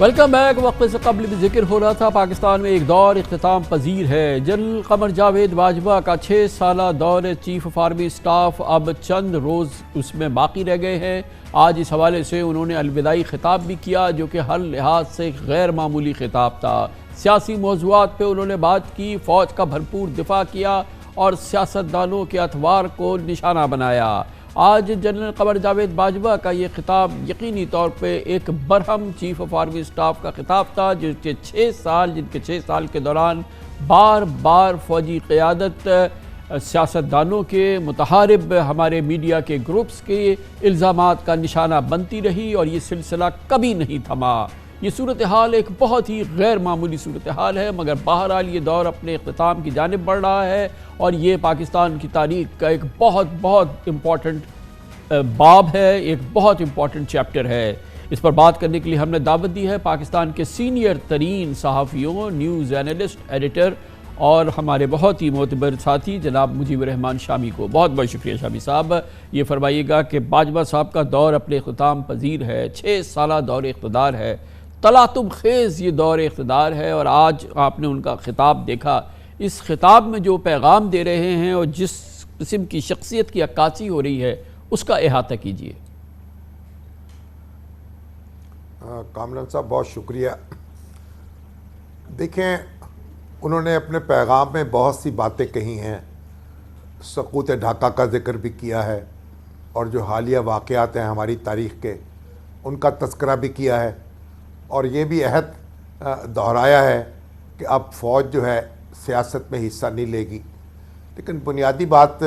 Welcome back. وقت سے قبل بھی ذکر ہو رہا تھا، پاکستان میں ایک دور اختتام پذیر ہے۔ جنرل قمر جاوید باجوہ کا 6 سالہ دور چیف آف آرمی سٹاف اب چند روز اس میں باقی رہ گئے ہیں۔ آج اس حوالے سے انہوں نے الوداعی خطاب بھی کیا، جو کہ ہر لحاظ سے ایک غیر معمولی خطاب تھا۔ سیاسی موضوعات پہ انہوں نے بات کی، فوج کا بھرپور دفاع کیا اور سیاستدانوں کے اتوار کو نشانہ بنایا۔ آج جنرل قمر جاوید باجوہ کا یہ خطاب یقینی طور پہ ایک برہم چیف آف آرمی سٹاف کا خطاب تھا، جن کے 6 سال کے دوران بار بار فوجی قیادت، سیاستدانوں کے، متحارب ہمارے میڈیا کے گروپس کے الزامات کا نشانہ بنتی رہی اور یہ سلسلہ کبھی نہیں تھما۔ یہ صورتحال ایک بہت ہی غیر معمولی صورتحال ہے، مگر بہرحال یہ دور اپنے اختتام کی جانب بڑھ رہا ہے اور یہ پاکستان کی تاریخ کا ایک بہت امپورٹنٹ باب ہے، ایک بہت امپورٹنٹ چیپٹر ہے۔ اس پر بات کرنے کے لیے ہم نے دعوت دی ہے پاکستان کے سینئر ترین صحافیوں، نیوز اینالسٹ، ایڈیٹر اور ہمارے بہت ہی معتبر ساتھی جناب مجیب الرحمان شامی کو۔ بہت بہت شکریہ شامی صاحب۔ یہ فرمائیے گا کہ باجوہ صاحب کا دور اپنے اختتام پذیر ہے، 6 سالہ دور اقتدار ہے، تلاطم خیز یہ دور اقتدار ہے، اور آج آپ نے ان کا خطاب دیکھا۔ اس خطاب میں جو پیغام دے رہے ہیں اور جس قسم کی شخصیت کی عکاسی ہو رہی ہے، اس کا احاطہ کیجیے۔ کامران صاحب بہت شکریہ۔ دیکھیں، انہوں نے اپنے پیغام میں بہت سی باتیں کہی ہیں، سقوط ڈھاکہ کا ذکر بھی کیا ہے، اور جو حالیہ واقعات ہیں ہماری تاریخ کے، ان کا تذکرہ بھی کیا ہے، اور یہ بھی عہد دہرایا ہے کہ اب فوج جو ہے سیاست میں حصہ نہیں لے گی۔ لیکن بنیادی بات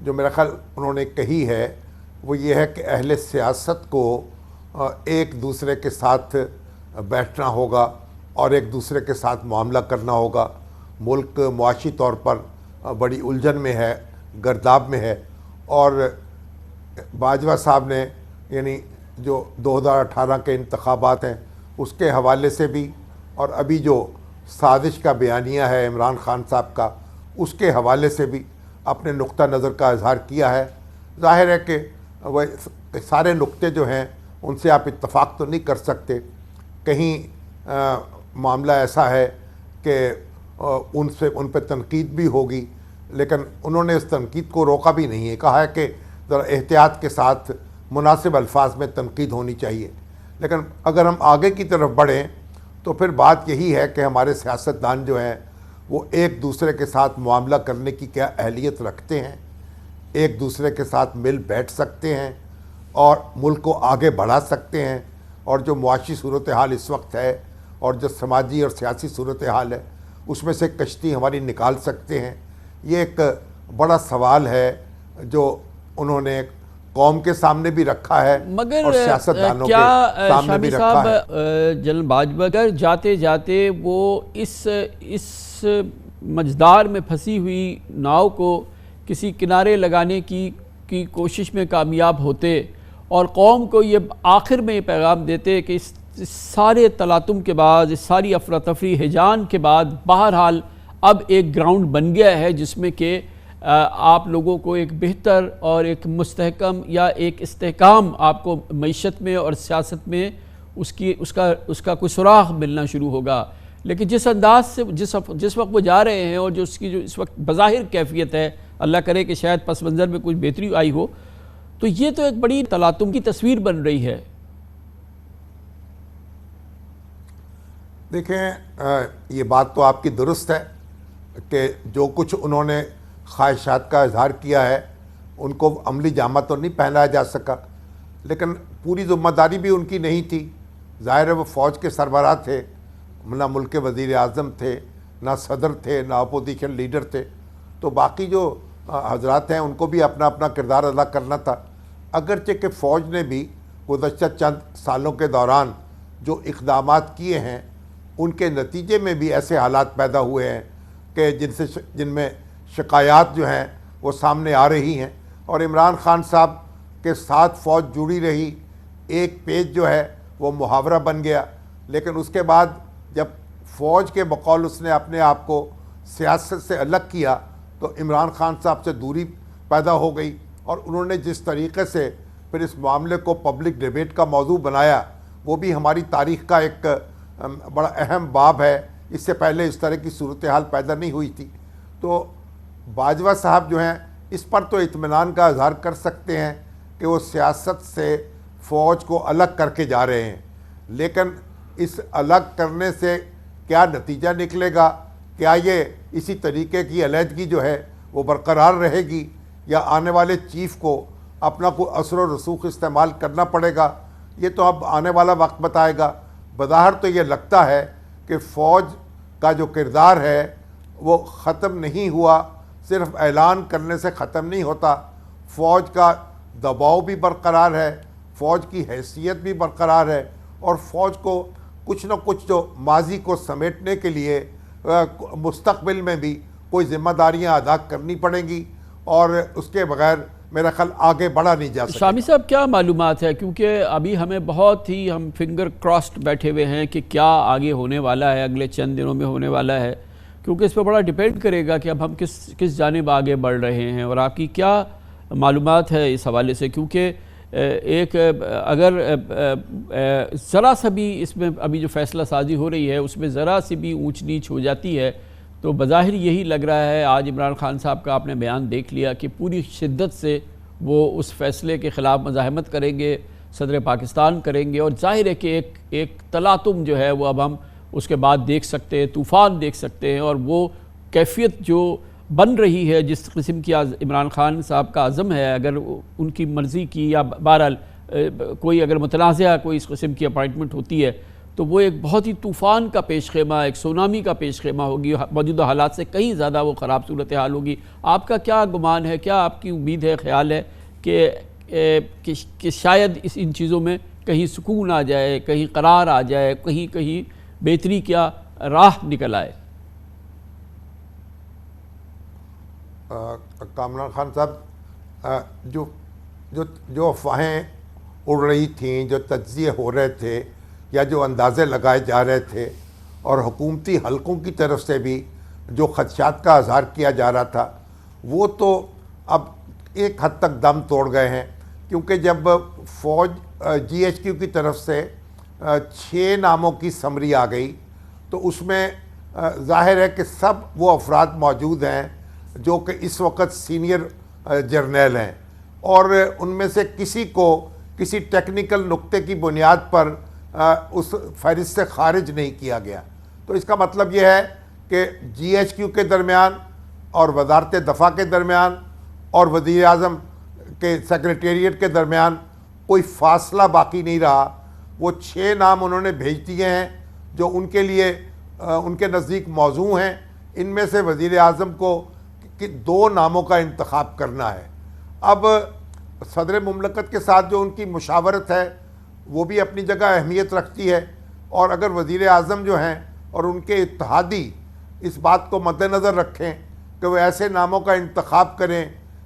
جو میرا خیال انہوں نے کہی ہے وہ یہ ہے کہ اہل سیاست کو ایک دوسرے کے ساتھ بیٹھنا ہوگا اور ایک دوسرے کے ساتھ معاملہ کرنا ہوگا۔ ملک معاشی طور پر بڑی الجھن میں ہے، گرداب میں ہے، اور باجوہ صاحب نے یعنی جو 2018 کے انتخابات ہیں اس کے حوالے سے بھی، اور ابھی جو سازش کا بیانیہ ہے عمران خان صاحب کا، اس کے حوالے سے بھی اپنے نقطہ نظر کا اظہار کیا ہے۔ ظاہر ہے کہ وہ سارے نقطے جو ہیں ان سے آپ اتفاق تو نہیں کر سکتے، کہیں معاملہ ایسا ہے کہ ان پہ تنقید بھی ہوگی، لیکن انہوں نے اس تنقید کو روکا بھی نہیں ہے، کہا ہے کہ ذرا احتیاط کے ساتھ مناسب الفاظ میں تنقید ہونی چاہیے۔ لیکن اگر ہم آگے کی طرف بڑھیں تو پھر بات یہی ہے کہ ہمارے سیاستدان جو ہیں وہ ایک دوسرے کے ساتھ معاملہ کرنے کی کیا اہلیت رکھتے ہیں، ایک دوسرے کے ساتھ مل بیٹھ سکتے ہیں اور ملک کو آگے بڑھا سکتے ہیں، اور جو معاشی صورتحال اس وقت ہے اور جو سماجی اور سیاسی صورتحال ہے اس میں سے کشتی ہماری نکال سکتے ہیں۔ یہ ایک بڑا سوال ہے جو انہوں نے قوم کے سامنے بھی رکھا ہے اور سیاستدانوں کے سامنے بھی رکھا ہے۔ جنرل باجوہ جاتے جاتے وہ اس مجدار میں پھنسی ہوئی ناؤ کو کسی کنارے لگانے کی کوشش میں کامیاب ہوتے اور قوم کو یہ آخر میں یہ پیغام دیتے کہ اس سارے تلاطم کے بعد، اس ساری افراتفری ہیجان کے بعد بہرحال اب ایک گراؤنڈ بن گیا ہے جس میں کہ آپ لوگوں کو ایک بہتر اور ایک مستحکم یا ایک استحکام آپ کو معیشت میں اور سیاست میں اس کا کوئی سراغ ملنا شروع ہوگا۔ لیکن جس انداز سے جس وقت وہ جا رہے ہیں اور جو اس کی جو اس وقت بظاہر کیفیت ہے، اللہ کرے کہ شاید پس منظر میں کچھ بہتری آئی ہو، تو یہ تو ایک بڑی تلاطم کی تصویر بن رہی ہے۔ دیکھیں، یہ بات تو آپ کی درست ہے کہ جو کچھ انہوں نے خواہشات کا اظہار کیا ہے ان کو عملی جامہ تو نہیں پہنایا جا سکا، لیکن پوری ذمہ داری بھی ان کی نہیں تھی۔ ظاہر ہے وہ فوج کے سربراہ تھے، نہ ملک کے وزیر اعظم تھے، نہ صدر تھے، نہ اپوزیشن لیڈر تھے، تو باقی جو حضرات ہیں ان کو بھی اپنا اپنا کردار ادا کرنا تھا۔ اگرچہ کہ فوج نے بھی گزشتہ چند سالوں کے دوران جو اقدامات کیے ہیں ان کے نتیجے میں بھی ایسے حالات پیدا ہوئے ہیں کہ جن میں شکایات جو ہیں وہ سامنے آ رہی ہیں، اور عمران خان صاحب کے ساتھ فوج جڑی رہی، ایک پیج جو ہے وہ محاورہ بن گیا، لیکن اس کے بعد جب فوج کے بقول اس نے اپنے آپ کو سیاست سے الگ کیا تو عمران خان صاحب سے دوری پیدا ہو گئی، اور انہوں نے جس طریقے سے پھر اس معاملے کو پبلک ڈیبیٹ کا موضوع بنایا وہ بھی ہماری تاریخ کا ایک بڑا اہم باب ہے. اس سے پہلے اس طرح کی صورتحال پیدا نہیں ہوئی تھی. تو باجوہ صاحب جو ہیں اس پر تو اطمینان کا اظہار کر سکتے ہیں کہ وہ سیاست سے فوج کو الگ کر کے جا رہے ہیں, لیکن اس الگ کرنے سے کیا نتیجہ نکلے گا؟ کیا یہ اسی طریقے کی علیحدگی جو ہے وہ برقرار رہے گی, یا آنے والے چیف کو اپنا کوئی اثر و رسوخ استعمال کرنا پڑے گا؟ یہ تو اب آنے والا وقت بتائے گا. بظاہر تو یہ لگتا ہے کہ فوج کا جو کردار ہے وہ ختم نہیں ہوا, صرف اعلان کرنے سے ختم نہیں ہوتا. فوج کا دباؤ بھی برقرار ہے, فوج کی حیثیت بھی برقرار ہے, اور فوج کو کچھ نہ کچھ جو ماضی کو سمیٹنے کے لیے مستقبل میں بھی کوئی ذمہ داریاں ادا کرنی پڑیں گی, اور اس کے بغیر میرا خیال آگے بڑھا نہیں جا سکتا. شامی صاحب کیا معلومات ہے, کیونکہ ابھی ہمیں بہت ہی ہم فنگر کراسڈ بیٹھے ہوئے ہیں کہ کیا آگے ہونے والا ہے, اگلے چند دنوں میں ہونے والا ہے, کیونکہ اس پہ بڑا ڈیپینڈ کرے گا کہ اب ہم کس جانب آگے بڑھ رہے ہیں, اور آپ کی کیا معلومات ہے اس حوالے سے. کیونکہ ایک اگر ذرا سا بھی اس میں ابھی جو فیصلہ سازی ہو رہی ہے اس میں ذرا سی بھی اونچ نیچ ہو جاتی ہے تو بظاہر یہی لگ رہا ہے, آج عمران خان صاحب کا آپ نے بیان دیکھ لیا کہ پوری شدت سے وہ اس فیصلے کے خلاف مزاحمت کریں گے, صدر پاکستان کریں گے, اور ظاہر ہے کہ ایک تلاطم جو ہے وہ اب ہم اس کے بعد دیکھ سکتے ہیں, طوفان دیکھ سکتے ہیں, اور وہ کیفیت جو بن رہی ہے جس قسم کی عمران خان صاحب کا عزم ہے, اگر ان کی مرضی کی یا بہرحال کوئی اگر متنازعہ کوئی اس قسم کی اپائنٹمنٹ ہوتی ہے تو وہ ایک بہت ہی طوفان کا پیش خیمہ, ایک سونامی کا پیش خیمہ ہوگی, موجودہ حالات سے کہیں زیادہ وہ خراب صورتحال ہوگی. آپ کا کیا گمان ہے, کیا آپ کی امید ہے, خیال ہے کہ شاید ان چیزوں میں کہیں سکون آ جائے, کہیں قرار آ جائے, کہیں بہتری کیا راہ نکل آئے؟ کامران خان صاحب, جو افواہیں اڑ رہی تھیں, جو تجزیے ہو رہے تھے, یا جو اندازے لگائے جا رہے تھے, اور حکومتی حلقوں کی طرف سے بھی جو خدشات کا اظہار کیا جا رہا تھا, وہ تو اب ایک حد تک دم توڑ گئے ہیں. کیونکہ جب فوج GHQ کی طرف سے 6 ناموں کی سمری آ گئی تو اس میں ظاہر ہے کہ سب وہ افراد موجود ہیں جو کہ اس وقت سینئر جرنیل ہیں, اور ان میں سے کسی کو کسی ٹیکنیکل نقطے کی بنیاد پر اس فہرست سے خارج نہیں کیا گیا. تو اس کا مطلب یہ ہے کہ GHQ کے درمیان اور وزارت دفاع کے درمیان اور وزیر اعظم کے سیکریٹریٹ کے درمیان کوئی فاصلہ باقی نہیں رہا. وہ 6 نام انہوں نے بھیج دیے ہیں جو ان کے لیے ان کے نزدیک موزوں ہیں. ان میں سے وزیر اعظم کو 2 ناموں کا انتخاب کرنا ہے. اب صدر مملکت کے ساتھ جو ان کی مشاورت ہے وہ بھی اپنی جگہ اہمیت رکھتی ہے, اور اگر وزیر اعظم جو ہیں اور ان کے اتحادی اس بات کو مد نظر رکھیں کہ وہ ایسے ناموں کا انتخاب کریں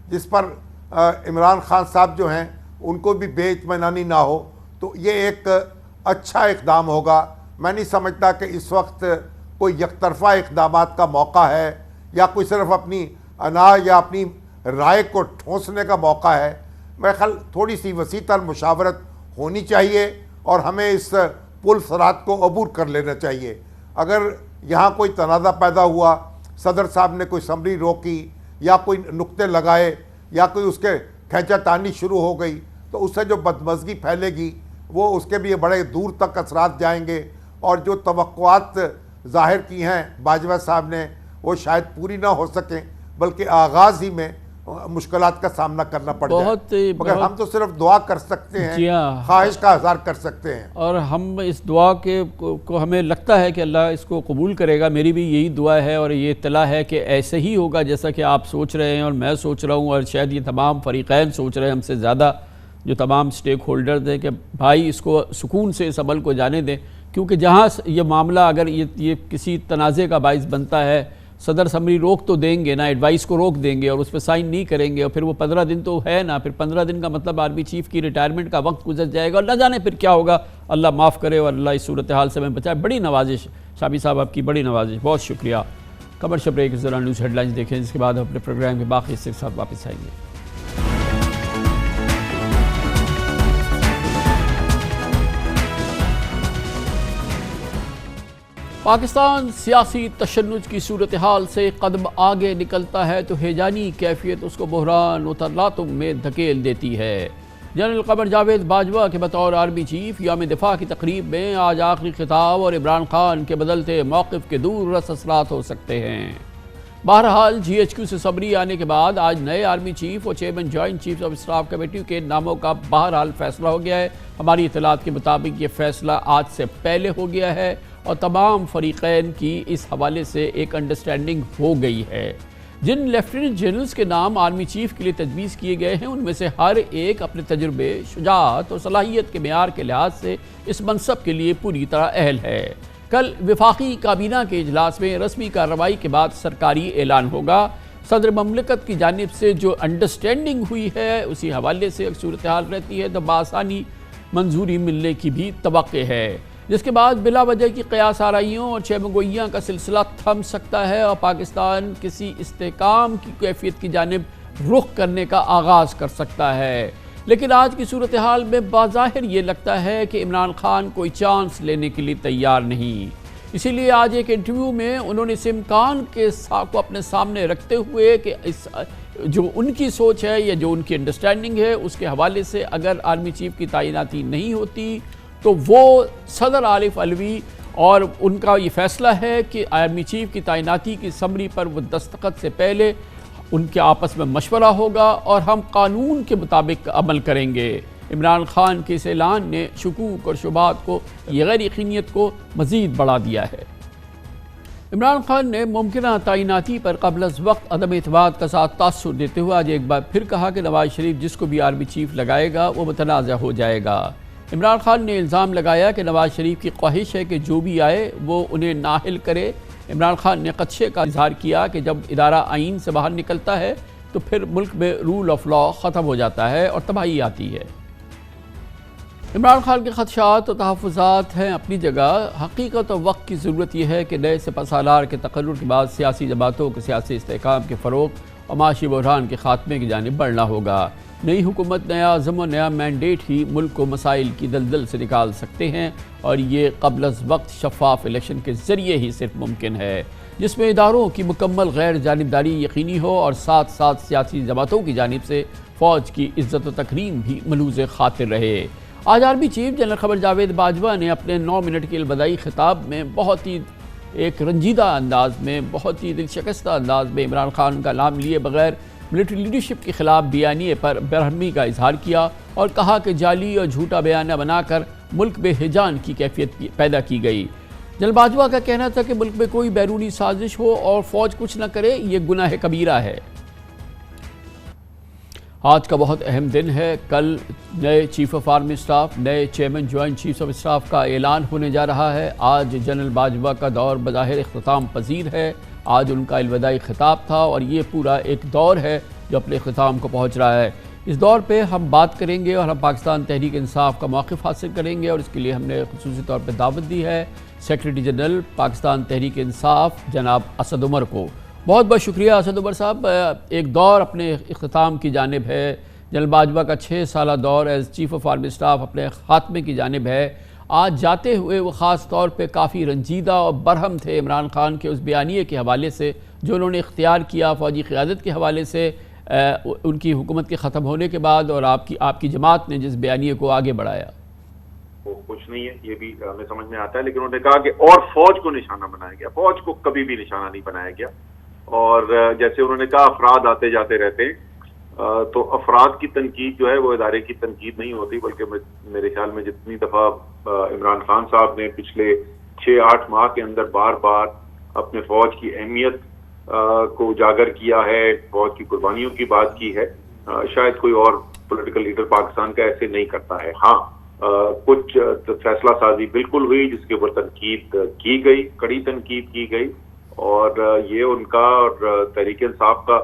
جس پر عمران خان صاحب جو ہیں ان کو بھی بے اطمینانی نہ ہو, تو یہ ایک اچھا اقدام ہوگا. میں نہیں سمجھتا کہ اس وقت کوئی یک طرفہ اقدامات کا موقع ہے, یا کوئی صرف اپنی انا یا اپنی رائے کو ٹھونسنے کا موقع ہے. میرے خیال تھوڑی سی وسیع تر مشاورت ہونی چاہیے, اور ہمیں اس پل صراط کو عبور کر لینا چاہیے. اگر یہاں کوئی تنازع پیدا ہوا, صدر صاحب نے کوئی سمری روکی یا کوئی نقطے لگائے یا کوئی اس کے کھینچا تانی شروع ہو گئی, تو اس سے جو بدمزگی پھیلے گی وہ اس کے بھی بڑے دور تک اثرات جائیں گے, اور جو توقعات ظاہر کی ہیں باجوہ صاحب نے وہ شاید پوری نہ ہو سکیں, بلکہ آغاز ہی میں مشکلات کا سامنا کرنا پڑ جائے. مگر ہم تو صرف دعا کر سکتے ہیں, خواہش کا اظہار کر سکتے ہیں, اور ہم اس دعا کو ہمیں لگتا ہے کہ اللہ اس کو قبول کرے گا. میری بھی یہی دعا ہے اور یہ اطلاع ہے کہ ایسے ہی ہوگا جیسا کہ آپ سوچ رہے ہیں اور میں سوچ رہا ہوں, اور شاید یہ تمام فریقین سوچ رہے ہیں ہم سے زیادہ, جو تمام سٹیک ہولڈرز ہیں, کہ بھائی اس کو سکون سے اس عمل کو جانے دیں. کیونکہ جہاں یہ معاملہ اگر یہ کسی تنازع کا باعث بنتا ہے, صدر سمری روک تو دیں گے نا, ایڈوائس کو روک دیں گے اور اس پہ سائن نہیں کریں گے, اور پھر وہ 15 دن تو ہے نا, پھر 15 دن کا مطلب آرمی چیف کی ریٹائرمنٹ کا وقت گزر جائے گا, اور نہ جانے پھر کیا ہوگا. اللہ معاف کرے اور اللہ اس صورتحال سے ہمیں بچائے. بڑی نوازش شامی صاحب, آپ کی بڑی نوازش, بہت شکریہ. کمرشل بریک کے دوران نیوز ہیڈ لائنز دیکھیں, جس کے بعد ہم اپنے پروگرام کے باقی حصے کے ساتھ واپس آئیں گے. پاکستان سیاسی تشنج کی صورتحال سے قدم آگے نکلتا ہے تو ہیجانی کیفیت اس کو بحران و تلاطم میں دھکیل دیتی ہے۔ جنرل قمر جاوید باجوہ کے بطور آرمی چیف یوم دفاع کی تقریب میں آج آخری خطاب اور عمران خان کے بدلتے موقف کے دور رس اثرات ہو سکتے ہیں۔ بہرحال جی ایچ کیو سے سمری آنے کے بعد آج نئے آرمی چیف اور chairman joint chief of staff committee کے ناموں کا بہرحال فیصلہ ہو گیا ہے۔ ہماری اطلاعات کے مطابق یہ فیصلہ آج سے پہلے ہو گیا ہے اور تمام فریقین کی اس حوالے سے ایک انڈرسٹینڈنگ ہو گئی ہے۔ جن لیفٹیننٹ جنرلز کے نام آرمی چیف کے لیے تجویز کیے گئے ہیں ان میں سے ہر ایک اپنے تجربے، شجاعت اور صلاحیت کے معیار کے لحاظ سے اس منصب کے لیے پوری طرح اہل ہے۔ کل وفاقی کابینہ کے اجلاس میں رسمی کارروائی کے بعد سرکاری اعلان ہوگا۔ صدر مملکت کی جانب سے جو انڈرسٹینڈنگ ہوئی ہے اسی حوالے سے ایک صورتحال رہتی ہے تو بآسانی منظوری ملنے کی بھی توقع ہے، جس کے بعد بلا وجہ کی قیاس آرائیوں اور چہمگوئیاں کا سلسلہ تھم سکتا ہے اور پاکستان کسی استحکام کی کیفیت کی جانب رخ کرنے کا آغاز کر سکتا ہے۔ لیکن آج کی صورتحال میں بظاہر یہ لگتا ہے کہ عمران خان کوئی چانس لینے کے لیے تیار نہیں۔ اسی لیے آج ایک انٹرویو میں انہوں نے اس امکان کو اپنے سامنے رکھتے ہوئے کہ جو ان کی سوچ ہے یا جو ان کی انڈرسٹینڈنگ ہے اس کے حوالے سے اگر آرمی چیف کی تعیناتی نہیں ہوتی تو وہ صدر عارف علوی اور ان کا یہ فیصلہ ہے کہ آرمی چیف کی تعیناتی کی سمری پر وہ دستخط سے پہلے ان کے آپس میں مشورہ ہوگا اور ہم قانون کے مطابق عمل کریں گے۔ عمران خان کے اس اعلان نے شکوک اور شبہات کو، یہ غیر یقینیت کو مزید بڑھا دیا ہے۔ عمران خان نے ممکنہ تعیناتی پر قبل از وقت عدم اعتماد کا ساتھ تاثر دیتے ہوئے آج ایک بار پھر کہا کہ نواز شریف جس کو بھی آرمی چیف لگائے گا وہ متنازع ہو جائے گا۔ عمران خان نے الزام لگایا کہ نواز شریف کی خواہش ہے کہ جو بھی آئے وہ انہیں نااہل کرے۔ عمران خان نے خدشے کا اظہار کیا کہ جب ادارہ آئین سے باہر نکلتا ہے تو پھر ملک میں رول آف لا ختم ہو جاتا ہے اور تباہی آتی ہے۔ عمران خان کے خدشات و تحفظات ہیں اپنی جگہ، حقیقت اور وقت کی ضرورت یہ ہے کہ نئے سپہ سالار کے تقرر کے بعد سیاسی جماعتوں کے سیاسی استحکام کے فروغ اور معاشی بحران کے خاتمے کی جانب بڑھنا ہوگا۔ نئی حکومت، نیا عزم و نیا مینڈیٹ ہی ملک کو مسائل کی دلدل سے نکال سکتے ہیں اور یہ قبل از وقت شفاف الیکشن کے ذریعے ہی صرف ممکن ہے، جس میں اداروں کی مکمل غیر جانبداری یقینی ہو اور ساتھ ساتھ سیاسی جماعتوں کی جانب سے فوج کی عزت و تکریم بھی ملوث خاطر رہے۔ آج army chief general Qamar Javed Bajwa نے اپنے 9 منٹ کے الوداعی خطاب میں بہت ہی ایک رنجیدہ انداز میں، بہت ہی دل شکستہ انداز میں عمران خان کا نام لیے بغیر ملٹری لیڈرشپ کے خلاف بیانیے پر برہمی کا اظہار کیا اور کہا کہ جعلی اور جھوٹا بیانیہ بنا کر ملک میں ہیجان کی کیفیت پیدا کی گئی۔ جنرل باجوہ کا کہنا تھا کہ ملک میں کوئی بیرونی سازش ہو اور فوج کچھ نہ کرے یہ گناہ کبیرہ ہے۔ آج کا بہت اہم دن ہے۔ کل نئے چیف آف آرمی اسٹاف، نئے chairman joint chief of staff کا اعلان ہونے جا رہا ہے۔ آج جنرل باجوہ کا دور بظاہر اختتام پذیر ہے۔ آج ان کا الوداعی خطاب تھا اور یہ پورا ایک دور ہے جو اپنے اختتام کو پہنچ رہا ہے۔ اس دور پہ ہم بات کریں گے اور ہم پاکستان تحریک انصاف کا موقف حاصل کریں گے اور اس کے لیے ہم نے خصوصی طور پہ دعوت دی ہے سیکریٹری جنرل پاکستان تحریک انصاف جناب اسد عمر کو۔ بہت بہت شکریہ اسد عمر صاحب۔ ایک دور اپنے اختتام کی جانب ہے، جنرل باجوہ کا 6 سالہ دور as chief of army staff اپنے خاتمے کی جانب ہے۔ آج جاتے ہوئے وہ خاص طور پہ کافی رنجیدہ اور برہم تھے عمران خان کے اس بیانیے کے حوالے سے جو انہوں نے اختیار کیا فوجی قیادت کے حوالے سے ان کی حکومت کے ختم ہونے کے بعد، اور آپ کی جماعت نے جس بیانیے کو آگے بڑھایا۔ وہ کچھ نہیں ہے، یہ بھی ہمیں سمجھ میں آتا ہے، لیکن انہوں نے کہا کہ اور فوج کو نشانہ بنایا گیا، فوج کو کبھی بھی نشانہ نہیں بنایا گیا۔ اور جیسے انہوں نے کہا افراد آتے جاتے رہتے ہیں، تو افراد کی تنقید جو ہے وہ ادارے کی تنقید نہیں ہوتی، بلکہ میرے خیال میں جتنی دفعہ عمران خان صاحب نے پچھلے 6-8 ماہ کے اندر بار بار اپنے فوج کی اہمیت کو اجاگر کیا ہے، فوج کی قربانیوں کی بات کی ہے، شاید کوئی اور پولیٹیکل لیڈر پاکستان کا ایسے نہیں کرتا ہے۔ ہاں کچھ فیصلہ سازی بالکل ہوئی جس کے اوپر تنقید کی گئی، کڑی تنقید کی گئی، اور یہ ان کا اور تحریک انصاف کا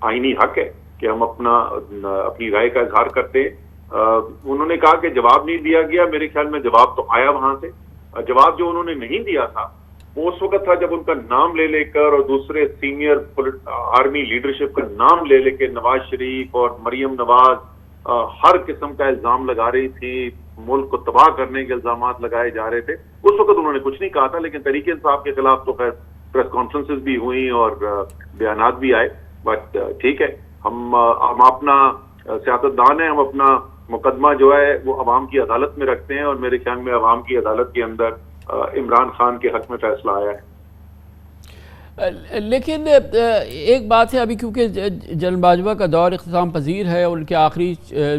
آئینی حق ہے کہ ہم اپنی رائے کا اظہار کرتے ہیں۔ انہوں نے کہا کہ جواب نہیں دیا گیا، میرے خیال میں جواب تو آیا وہاں سے۔ جواب جو انہوں نے نہیں دیا تھا وہ اس وقت تھا جب ان کا نام لے لے کر اور دوسرے سینئر آرمی لیڈرشپ کا نام لے لے کے نواز شریف اور مریم نواز ہر قسم کا الزام لگا رہی تھی، ملک کو تباہ کرنے کے الزامات لگائے جا رہے تھے۔ اس وقت انہوں نے کچھ نہیں کہا تھا، لیکن تحریک انصاف کے خلاف تو خیر پریس کانفرنسز بھی ہوئی اور بیانات بھی آئے. بٹ ٹھیک ہے، ہم اپنا سیاستدان ہیں، ہم اپنا مقدمہ جو ہے وہ عوام کی عدالت میں رکھتے ہیں، اور میرے خیال میں عوام کی عدالت کے اندر عمران خان کے حق میں فیصلہ آیا ہے. لیکن ایک بات ہے، ابھی کیونکہ جنرل باجوہ کا دور اختتام پذیر ہے اور ان کے آخری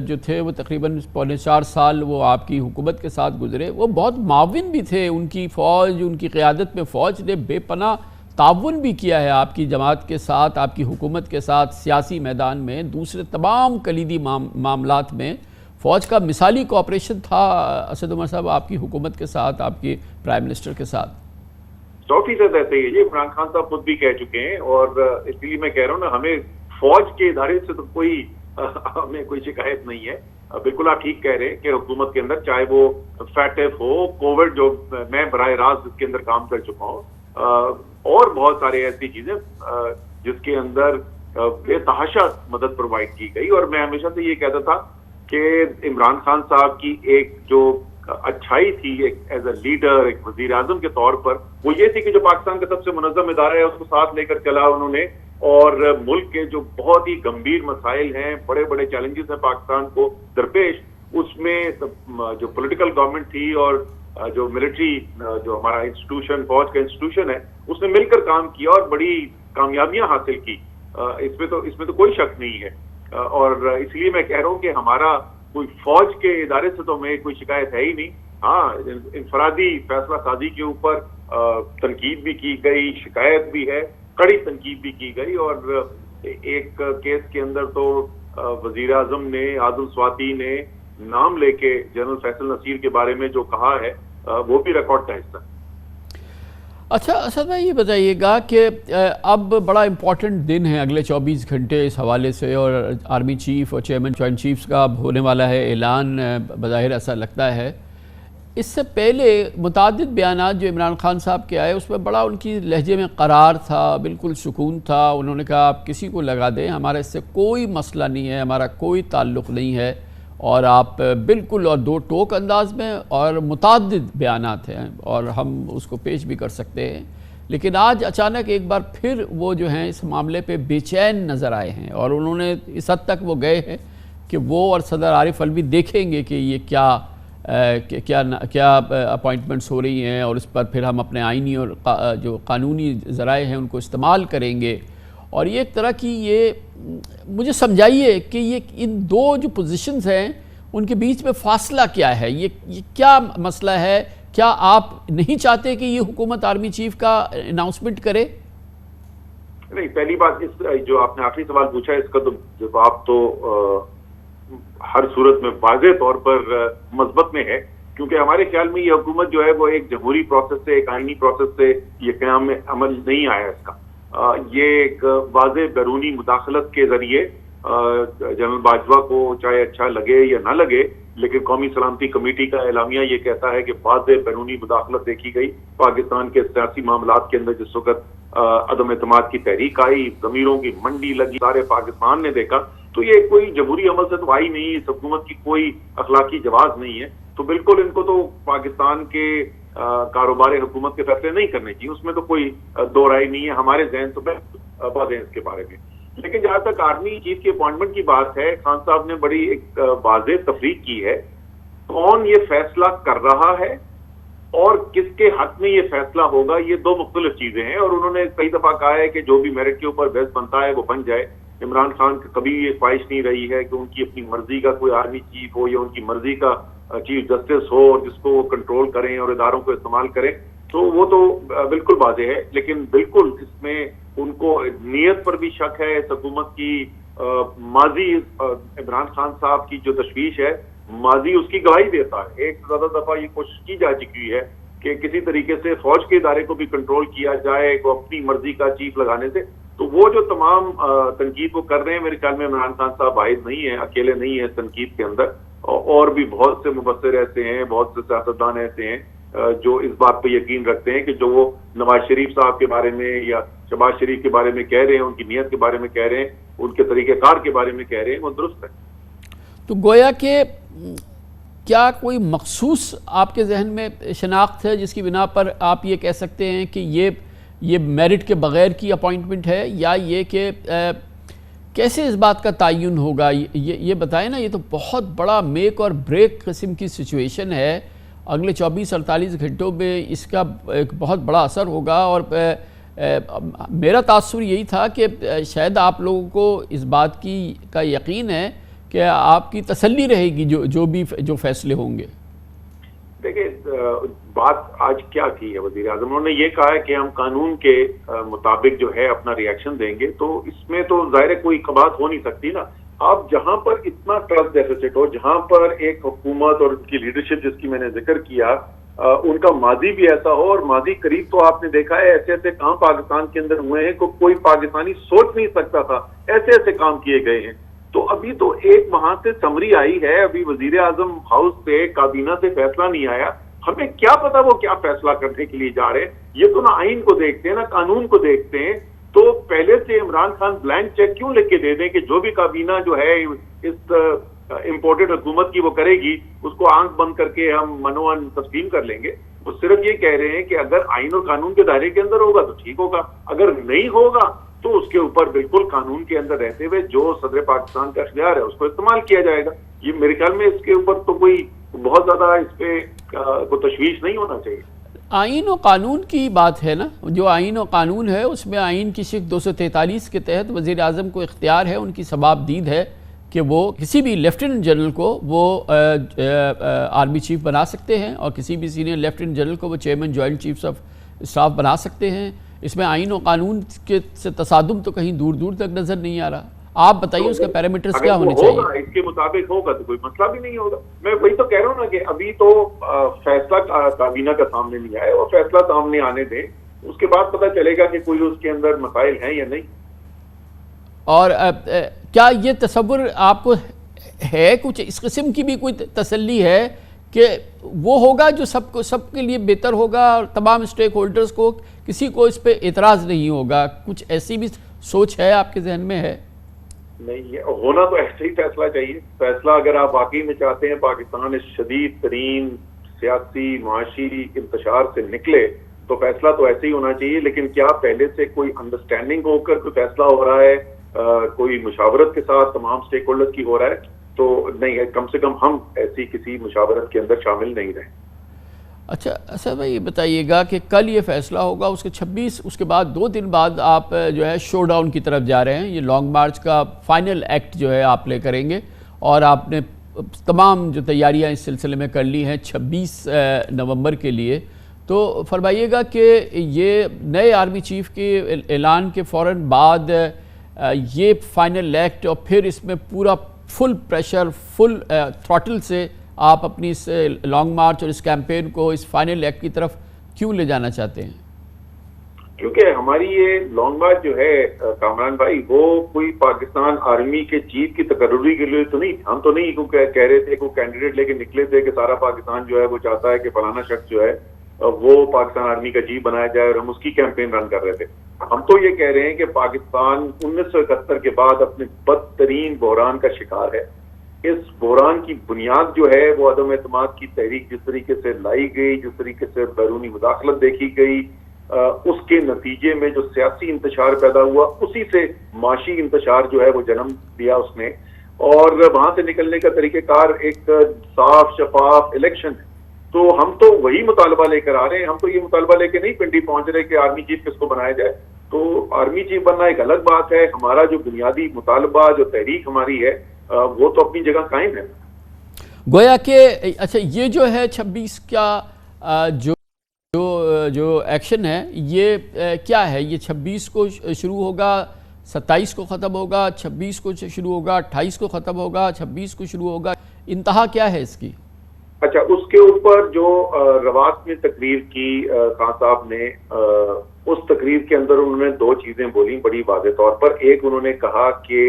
جو تھے وہ تقریباً 4.25 سال وہ آپ کی حکومت کے ساتھ گزرے، وہ بہت معاون بھی تھے. ان کی فوج، ان کی قیادت میں فوج نے بے پناہ تعاون بھی کیا ہے آپ کی جماعت کے ساتھ، آپ کی حکومت کے ساتھ، سیاسی میدان میں، دوسرے تمام کلیدی معاملات میں فوج کا مثالی کوآپریشن تھا. اسد عمر صاحب آپ کی حکومت کے ساتھ، آپ کی پرائم منسٹر کے ساتھ 100% ایسے ہی ہے. یہ عمران خان صاحب خود بھی کہہ چکے ہیں، اور اس لیے میں کہہ رہا ہوں نا، ہمیں فوج کے ادارے سے تو ہمیں کوئی شکایت نہیں ہے. بالکل آپ ٹھیک کہہ رہے ہیں کہ حکومت کے اندر چاہے وہ فیٹف ہو، کووڈ جو میں براہ راست اس کے اندر کام کر چکا ہوں، اور بہت سارے ایسی چیزیں جس کے اندر بے تحاشا مدد پرووائڈ کی گئی. اور میں ہمیشہ سے یہ کہتا تھا کہ عمران خان صاحب کی ایک جو اچھائی تھی ایز اے لیڈر، ایک وزیر اعظم کے طور پر، وہ یہ تھی کہ جو پاکستان کا سب سے منظم ادارہ ہے اس کو ساتھ لے کر چلا انہوں نے، اور ملک کے جو بہت ہی گمبھیر مسائل ہیں، بڑے بڑے چیلنجز ہیں پاکستان کو درپیش، اس میں جو پولیٹیکل گورنمنٹ تھی اور جو ملٹری جو ہمارا انسٹیٹیوشن، فوج کا انسٹیٹیوشن ہے، اس نے مل کر کام کیا اور بڑی کامیابیاں حاصل کی. اس میں تو کوئی شک نہیں ہے. اور اس لیے میں کہہ رہا ہوں کہ ہمارا کوئی فوج کے ادارے سے تو ہمیں کوئی شکایت ہے ہی نہیں. ہاں، انفرادی فیصلہ سازی کے اوپر تنقید بھی کی گئی، شکایت بھی ہے، کڑی تنقید بھی کی گئی. اور ایک کیس کے اندر تو وزیر اعظم نے، عادل سواتی نے نام لے کے جنرل فیصل نصیر کے بارے میں جو کہا ہے وہ بھی ریکارڈ کا حصہ. اچھا اسد بھائی، یہ بتائیے گا کہ اب بڑا امپورٹنٹ دن ہے اگلے 24 گھنٹے اس حوالے سے، اور آرمی چیف اور چیئرمین جوائنٹ چیفز کا اب ہونے والا ہے اعلان، بظاہر ایسا لگتا ہے. اس سے پہلے متعدد بیانات جو عمران خان صاحب کے آئے، اس میں بڑا ان کی لہجے میں قرار تھا، بالکل سکون تھا. انہوں نے کہا آپ کسی کو لگا دیں، ہمارا اس سے کوئی مسئلہ نہیں ہے، ہمارا کوئی تعلق نہیں ہے، اور آپ بالکل، اور دو ٹوک انداز میں، اور متعدد بیانات ہیں اور ہم اس کو پیش بھی کر سکتے ہیں. لیکن آج اچانک ایک بار پھر وہ جو ہیں اس معاملے پہ بے چین نظر آئے ہیں، اور انہوں نے اس حد تک وہ گئے ہیں کہ وہ اور صدر عارف الوی دیکھیں گے کہ یہ کیا اپوائنٹمنٹس ہو رہی ہیں، اور اس پر پھر ہم اپنے آئینی اور جو قانونی ذرائع ہیں ان کو استعمال کریں گے. اور یہ ایک طرح کی، یہ مجھے سمجھائیے کہ یہ ان دو جو پوزیشنز ہیں ان کے بیچ میں فاصلہ کیا ہے، یہ کیا مسئلہ ہے؟ کیا آپ نہیں چاہتے کہ یہ حکومت آرمی چیف کا اناؤنسمنٹ کرے؟ نہیں، پہلی بات جو آپ نے آخری سوال پوچھا ہے، اس کا تو جواب تو ہر صورت میں واضح طور پر مثبت میں ہے، کیونکہ ہمارے خیال میں یہ حکومت جو ہے وہ ایک جمہوری پروسیس سے، ایک آئینی پروسیس سے یہ قیام میں عمل نہیں آیا. اس کا یہ ایک واضح بیرونی مداخلت کے ذریعے جنرل باجوہ کو چاہے اچھا لگے یا نہ لگے، لیکن قومی سلامتی کمیٹی کا اعلامیہ یہ کہتا ہے کہ واضح بیرونی مداخلت دیکھی گئی پاکستان کے سیاسی معاملات کے اندر. جس وقت عدم اعتماد کی تحریک آئی، ضمیروں کی منڈی لگی، سارے پاکستان نے دیکھا، تو یہ کوئی جمہوری عمل سے تو آئی نہیں، اس حکومت کی کوئی اخلاقی جواز نہیں ہے. تو بالکل ان کو تو پاکستان کے کاروبار حکومت کے فیصلے نہیں کرنے چاہیے، اس میں تو کوئی دو رائے نہیں ہے. ہمارے ذہن تو واضح ہیں اس کے بارے میں. لیکن جہاں تک آرمی چیف کی اپوائنٹمنٹ کی بات ہے، خان صاحب نے بڑی ایک واضح تفریق کی ہے. کون یہ فیصلہ کر رہا ہے اور کس کے حق میں یہ فیصلہ ہوگا، یہ دو مختلف چیزیں ہیں. اور انہوں نے کئی دفعہ کہا ہے کہ جو بھی میرٹ کے اوپر بحث بنتا ہے وہ بن جائے. عمران خان کی کبھی یہ خواہش نہیں رہی ہے کہ ان کی اپنی مرضی کا کوئی آرمی چیف ہو یا ان کی مرضی کا چیف جسٹس ہو اور جس کو وہ کنٹرول کریں اور اداروں کو استعمال کریں. تو وہ تو بالکل واضح ہے، لیکن بالکل اس میں ان کو نیت پر بھی شک ہے. اس حکومت کی ماضی، عمران خان صاحب کی جو تشویش ہے، ماضی اس کی گواہی دیتا ہے. ایک سے زیادہ دفعہ یہ کوشش کی جا چکی ہے کہ کسی طریقے سے فوج کے ادارے کو بھی کنٹرول کیا جائے وہ اپنی مرضی کا چیف لگانے سے. تو وہ جو تمام تنقید وہ کر رہے ہیں، میرے خیال میں عمران خان صاحب واحد نہیں ہیں، اکیلے نہیں ہیں اس تنقید کے اندر. اور بھی بہت سے مبصر ایسے ہیں، بہت سے سیاستدان ایسے ہیں جو اس بات پہ یقین رکھتے ہیں کہ جو وہ نواز شریف صاحب کے بارے میں یا شہباز شریف کے بارے میں کہہ رہے ہیں، ان کی نیت کے بارے میں کہہ رہے ہیں، ان کے طریقہ کار کے بارے میں کہہ رہے ہیں، وہ درست ہے. تو گویا کہ کیا کوئی مخصوص آپ کے ذہن میں شناخت ہے جس کی بنا پر آپ یہ کہہ سکتے ہیں کہ یہ میرٹ کے بغیر کی اپوائنٹمنٹ ہے، یا یہ کہ کیسے اس بات کا تعین ہوگا؟ یہ بتائیں نا، یہ تو بہت بڑا میک اور بریک قسم کی سچویشن ہے. اگلے 24-48 گھنٹوں میں اس کا ایک بہت بڑا اثر ہوگا، اور میرا تاثر یہی تھا کہ شاید آپ لوگوں کو اس بات کا یقین ہے کہ آپ کی تسلی رہے گی جو فیصلے ہوں گے. دیکھیں، بات آج کیا کی ہے وزیر اعظم؟ انہوں نے یہ کہا ہے کہ ہم قانون کے مطابق جو ہے اپنا ری ایکشن دیں گے، تو اس میں تو ظاہر کوئی بات ہو نہیں سکتی نا. آپ جہاں پر اتنا ٹرسٹ ڈیفیسٹ ہو، جہاں پر ایک حکومت اور اس کی لیڈرشپ جس کی میں نے ذکر کیا، ان کا ماضی بھی ایسا ہو، اور ماضی قریب تو آپ نے دیکھا ہے ایسے ایسے کام پاکستان کے اندر ہوئے ہیں کہ کوئی پاکستانی سوچ نہیں سکتا تھا، ایسے ایسے کام کیے گئے ہیں. تو ابھی تو ایک وہاں سے سمری آئی ہے، ابھی وزیر اعظم ہاؤس سے کابینہ سے فیصلہ نہیں آیا. ہمیں کیا پتا وہ کیا فیصلہ کرنے کے لیے جا رہے ہیں. یہ تو نہ آئین کو دیکھتے ہیں نہ قانون کو دیکھتے ہیں. تو پہلے سے عمران خان بلینک چیک کیوں لکھ کے دے دیں کہ جو بھی کابینہ جو ہے اس امپورٹڈ حکومت کی وہ کرے گی، اس کو آنکھ بند کر کے ہم منوان تسلیم کر لیں گے. وہ صرف یہ کہہ رہے ہیں کہ اگر آئین اور قانون کے دائرے کے اندر ہوگا تو ٹھیک ہوگا، اگر نہیں ہوگا تو اس کے اوپر بالکل قانون کے اندر رہتے ہوئے جو صدر پاکستان کا اختیار ہے اس کو استعمال کیا جائے گا. یہ میرے خیال میں اس کے اوپر تو کوئی بہت زیادہ اس پہ کوئی تشویش نہیں ہونا چاہیے. آئین و قانون کی بات ہے نا، جو آئین و قانون ہے اس میں آئین کی شق 243 کے تحت وزیر اعظم کو اختیار ہے، ان کی سبابدید ہے کہ وہ کسی بھی لیفٹیننٹ جنرل کو وہ آرمی چیف بنا سکتے ہیں، اور کسی بھی سینئر لیفٹیننٹ جنرل کو وہ chairman joint chiefs of staff بنا سکتے ہیں. اس میں آئین و قانون کے سے تصادم تو کہیں دور دور تک نظر نہیں آ رہا. آپ بتائیے اس کے پیرامیٹرز کیا ہونے چاہیے؟ اس کے مطابق ہوگا تو کوئی مسئلہ بھی نہیں ہوگا. میں وہی تو کہہ رہا ہوں نا کہ ابھی تو فیصلہ کابینہ کا سامنے نہیں آیا، اور فیصلہ سامنے آنے دیں، اس کے بعد پتہ چلے گا کہ کوئی اس کے اندر مسائل ہیں یا نہیں. اور کیا یہ تصور آپ کو ہے، کچھ اس قسم کی بھی کوئی تسلی ہے کہ وہ ہوگا جو سب کے لیے بہتر ہوگا، اور تمام اسٹیک ہولڈرز کو کسی کو اس پہ اعتراض نہیں ہوگا؟ کچھ ایسی بھی سوچ ہے آپ کے ذہن میں ہے؟ نہیں، ہونا تو ایسے ہی فیصلہ چاہیے. فیصلہ اگر آپ واقعی میں چاہتے ہیں پاکستان اس شدید ترین سیاسی معاشی انتشار سے نکلے، تو فیصلہ تو ایسے ہی ہونا چاہیے. لیکن کیا پہلے سے کوئی انڈرسٹینڈنگ ہو کر کوئی فیصلہ ہو رہا ہے، کوئی مشاورت کے ساتھ تمام اسٹیک ہولڈر کی ہو رہا ہے؟ تو نہیں ہے، کم سے کم ہم ایسی کسی مشاورت کے اندر شامل نہیں رہے. اچھا اسد بھائی، یہ بتائیے گا کہ کل یہ فیصلہ ہوگا، اس کے بعد 2 دن بعد آپ جو ہے شو ڈاؤن کی طرف جا رہے ہیں. یہ لانگ مارچ کا فائنل ایکٹ جو ہے آپ پلے کریں گے، اور آپ نے تمام جو تیاریاں اس سلسلے میں کر لی ہیں 26 نومبر کے لیے. تو فرمائیے گا کہ یہ نئے آرمی چیف کے اعلان کے فوراً بعد یہ فائنل ایکٹ، اور پھر اس میں پورا فل پریشر، فل تھروٹل سے آپ اپنی اس لانگ مارچ اور اس کیمپین کو اس فائنل ایکٹ کی طرف کیوں لے جانا چاہتے ہیں؟ کیونکہ ہماری یہ لانگ مارچ جو ہے کامران بھائی، وہ کوئی پاکستان آرمی کے چیف کی تقرری کے لیے تو نہیں. ہم تو نہیں کہہ رہے تھے، کوئی کینڈیڈیٹ لے کے نکلے تھے کہ سارا پاکستان جو ہے وہ چاہتا ہے کہ فلانا شخص جو ہے وہ پاکستان آرمی کا چیف بنایا جائے، اور ہم اس کی کیمپین رن کر رہے تھے. ہم تو یہ کہہ رہے ہیں کہ پاکستان 1971 کے بعد اپنے بدترین بحران کا شکار ہے. اس بحران کی بنیاد جو ہے وہ عدم اعتماد کی تحریک جس طریقے سے لائی گئی، جس طریقے سے بیرونی مداخلت دیکھی گئی، اس کے نتیجے میں جو سیاسی انتشار پیدا ہوا، اسی سے معاشی انتشار جو ہے وہ جنم دیا اس نے. اور وہاں سے نکلنے کا طریقہ کار ایک صاف شفاف الیکشن ہے. تو ہم تو وہی مطالبہ لے کر آ رہے ہیں. ہم تو یہ مطالبہ لے کے نہیں پنڈی پہنچ رہے کہ آرمی چیف کس کو بنایا جائے. تو آرمی چیف بننا ایک الگ بات ہے. ہمارا جو بنیادی مطالبہ، جو تحریک ہماری ہے، وہ تو اپنی جگہ قائم ہے. گویا کہ اچھا، یہ جو ہے 26 کا جو ایکشن ہے، یہ کیا ہے؟ یہ 26 کو شروع ہوگا، 27 کو ختم ہوگا، 26 کو شروع ہوگا، 28 کو ختم ہوگا، 26 کو شروع ہوگا، انتہا کیا ہے اس کی؟ اچھا، اس کے اوپر جو رواس میں تقریر کی خان صاحب نے، اس تقریر کے اندر انہوں نے 2 چیزیں بولی بڑی واضح طور پر. ایک، انہوں نے کہا کہ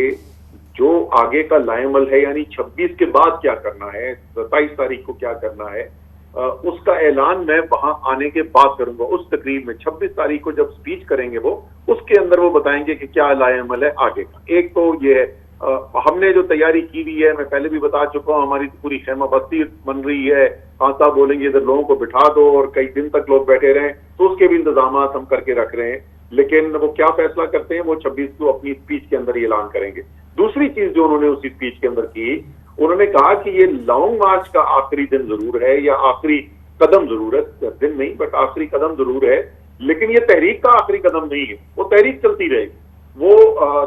جو آگے کا لائے عمل ہے، یعنی 26 کے بعد کیا کرنا ہے، 27 تاریخ کو کیا کرنا ہے، اس کا اعلان میں وہاں آنے کے بعد کروں گا. اس تقریر میں 26 تاریخ کو جب سپیچ کریں گے وہ، اس کے اندر وہ بتائیں گے کہ کیا لائے عمل ہے آگے کا. ایک تو یہ ہے. ہم نے جو تیاری کی ہوئی ہے، میں پہلے بھی بتا چکا ہوں، ہماری پوری خیمہ بستی بن رہی ہے. خان صاحب بولیں گے ادھر لوگوں کو بٹھا دو اور کئی دن تک لوگ بیٹھے رہیں، تو اس کے بھی انتظامات ہم کر کے رکھ رہے ہیں. لیکن وہ کیا فیصلہ کرتے ہیں وہ 26 کو اپنی اسپیچ کے اندر ہی اعلان کریں گے. دوسری چیز جو انہوں نے اسی اسپیچ کے اندر کی، انہوں نے کہا کہ یہ لانگ مارچ کا آخری دن ضرور ہے، یا آخری قدم ضرور ہے، دن نہیں بٹ آخری قدم ضرور ہے، لیکن یہ تحریک کا آخری قدم نہیں ہے، وہ تحریک چلتی رہے گی.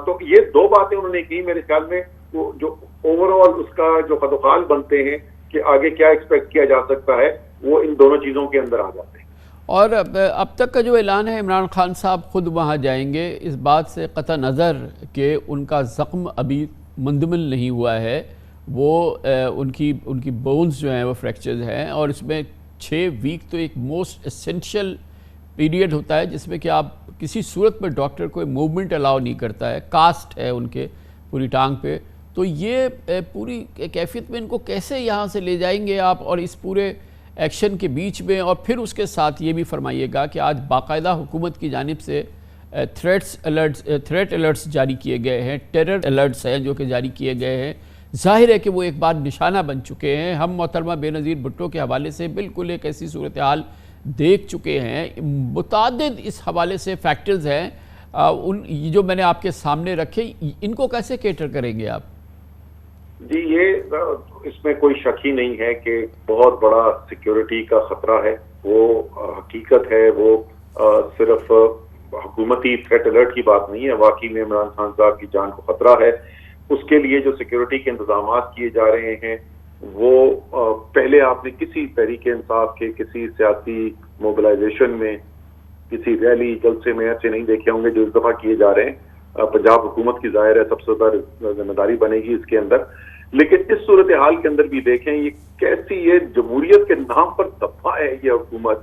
تو یہ دو باتیں انہوں نے کی. میرے خیال میں وہ جو اوور آل اس کا جو خدوخال بنتے ہیں کہ آگے کیا ایکسپیکٹ کیا جا سکتا ہے، وہ ان دونوں چیزوں کے اندر آ جاتے ہیں. اور اب تک کا جو اعلان ہے، عمران خان صاحب خود وہاں جائیں گے، اس بات سے قطع نظر کہ ان کا زخم ابھی مندمل نہیں ہوا ہے، وہ ان کی بونز جو ہیں وہ فریکچرز ہیں، اور اس میں 6 ویک تو ایک موسٹ اسینشل پیریڈ ہوتا ہے جس میں کہ آپ کسی صورت میں ڈاکٹر کوئی موومنٹ الاؤ نہیں کرتا ہے، کاسٹ ہے ان کے پوری ٹانگ پہ. تو یہ پوری کیفیت میں ان کو کیسے یہاں سے لے جائیں گے آپ، اور اس پورے ایکشن کے بیچ میں؟ اور پھر اس کے ساتھ یہ بھی فرمائیے گا کہ آج باقاعدہ حکومت کی جانب سے تھریٹ الرٹس جاری کیے گئے ہیں، ٹیرر الرٹس ہیں جو کہ جاری کیے گئے ہیں. ظاہر ہے کہ وہ ایک بار نشانہ بن چکے ہیں. ہم محترمہ بے نظیر بھٹو کے حوالے سے بالکل ایک ایسی صورتحال دیکھ چکے ہیں. متعدد اس حوالے سے فیکٹرز ہیں، جو میں نے آپ کے سامنے رکھے، ان کو کیسے کیٹر کریں گے آپ؟ جی، یہ اس میں کوئی شک ہی نہیں ہے کہ بہت بڑا سیکیورٹی کا خطرہ ہے. وہ حقیقت ہے، وہ صرف حکومتی تھریٹ الرٹ کی بات نہیں ہے. واقعی میں عمران خان صاحب کی جان کو خطرہ ہے. اس کے لیے جو سیکیورٹی کے انتظامات کیے جا رہے ہیں، وہ پہلے آپ نے کسی تحریک انصاف کے کسی سیاسی موبلائزیشن میں، کسی ریلی جلسے میں ایسے نہیں دیکھے ہوں گے جو اس دفعہ کیے جا رہے ہیں. پنجاب حکومت کی ظاہر ہے سب سے زیادہ ذمہ داری بنے گی اس کے اندر. لیکن اس صورتحال کے اندر بھی دیکھیں یہ کیسی یہ جمہوریت کے نام پر دفعہ ہے یہ حکومت،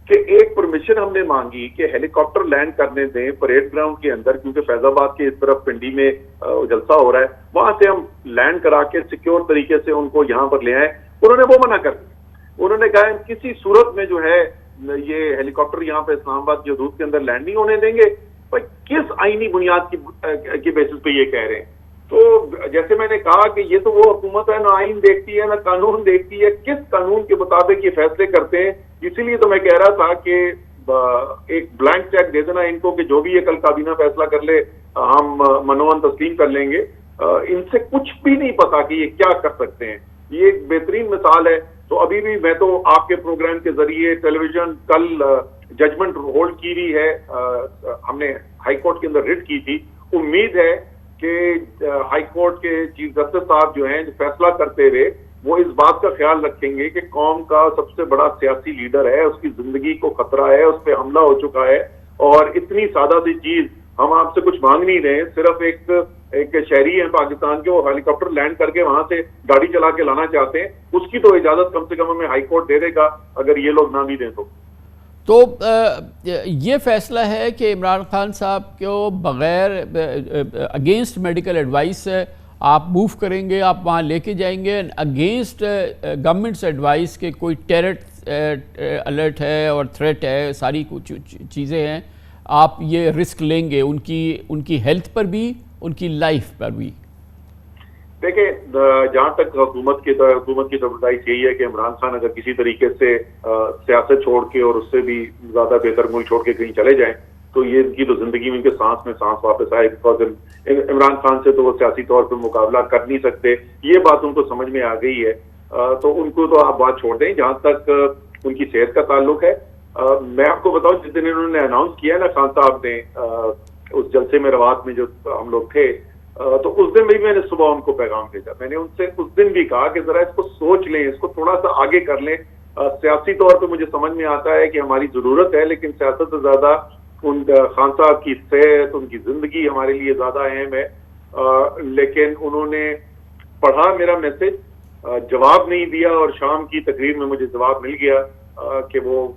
کہ ایک پرمیشن ہم نے مانگی کہ ہیلی کاپٹر لینڈ کرنے دیں پریڈ گراؤنڈ کے اندر، کیونکہ فیض آباد کے اس طرف پنڈی میں جلسہ ہو رہا ہے، وہاں سے ہم لینڈ کرا کے سیکیور طریقے سے ان کو یہاں پر لے آئیں. انہوں نے وہ منع کر دیا. انہوں نے کہا کسی صورت میں جو ہے یہ ہیلی کاپٹر یہاں پہ اسلام آباد کی حدود کے اندر لینڈ نہیں ہونے دیں گے. کس آئینی بنیاد کی بیسس پہ یہ کہہ رہے ہیں؟ تو جیسے میں نے کہا کہ یہ تو وہ حکومت ہے، نہ آئین دیکھتی ہے نہ قانون دیکھتی ہے. کس قانون کے مطابق یہ فیصلے کرتے ہیں؟ اسی لیے تو میں کہہ رہا تھا کہ ایک بلینک چیک دے دینا ان کو کہ جو بھی یہ کل کابینہ فیصلہ کر لے ہم منوان تسلیم کر لیں گے. ان سے کچھ بھی نہیں پتا کہ یہ کیا کر سکتے ہیں. یہ ایک بہترین مثال ہے. تو ابھی بھی میں تو آپ کے پروگرام کے ذریعے ٹیلی ویژن کل ججمنٹ ہولڈ کی ہوئی ہے، ہم نے ہائی کورٹ کے اندر ریٹ کی تھی. امید ہے کہ ہائی کورٹ کے چیف جسٹس صاحب جو ہیں جو فیصلہ کرتے ہوئے وہ اس بات کا خیال رکھیں گے کہ قوم کا سب سے بڑا سیاسی لیڈر ہے، اس کی زندگی کو خطرہ ہے، اس پہ حملہ ہو چکا ہے، اور اتنی سادہ سی چیز ہم آپ سے کچھ مانگ نہیں رہے ہیں. صرف ایک شہری ہیں پاکستان کے، وہ ہیلی کاپٹر لینڈ کر کے وہاں سے گاڑی چلا کے لانا چاہتے ہیں. اس کی تو اجازت کم سے کم ہمیں ہائی کورٹ دے دے گا اگر یہ لوگ نہ بھی دیں تو یہ فیصلہ ہے کہ عمران خان صاحب کو بغیر اگینسٹ میڈیکل ایڈوائس آپ موو کریں گے، آپ وہاں لے کے جائیں گے، اگینسٹ گورنمنٹس ایڈوائس کے کوئی ٹیرر الرٹ ہے اور تھریٹ ہے، ساری کچھ چیزیں ہیں، آپ یہ رسک لیں گے ان کی ہیلتھ پر بھی، ان کی لائف پر بھی؟ دیکھیں، جہاں تک حکومت کی تجویز یہی ہے کہ عمران خان اگر کسی طریقے سے سیاست چھوڑ کے اور اس سے بھی زیادہ بہتر ملک چھوڑ کے کہیں چلے جائیں تو یہ ان کی تو زندگی میں ان کے سانس میں سانس واپس آئے. عمران خان سے تو وہ سیاسی طور پر مقابلہ کر نہیں سکتے، یہ بات ان کو سمجھ میں آ گئی ہے. تو ان کو تو آپ بات چھوڑ دیں. جہاں تک ان کی صحت کا تعلق ہے، میں آپ کو بتاؤں جس دن انہوں نے اناؤنس کیا نا خان صاحب نے اس جلسے میں روات میں جو ہم لوگ تھے، تو اس دن بھی میں نے صبح ان کو پیغام بھیجا. میں نے ان سے اس دن بھی کہا کہ ذرا اس کو سوچ لیں، اس کو تھوڑا سا آگے کر لیں. سیاسی طور پہ مجھے سمجھ میں آتا ہے کہ ہماری ضرورت ہے، لیکن سیاست سے زیادہ ان خان صاحب کی صحت، ان کی زندگی ہمارے لیے زیادہ اہم ہے. لیکن انہوں نے پڑھا میرا میسج، جواب نہیں دیا، اور شام کی تقریر میں مجھے جواب مل گیا کہ وہ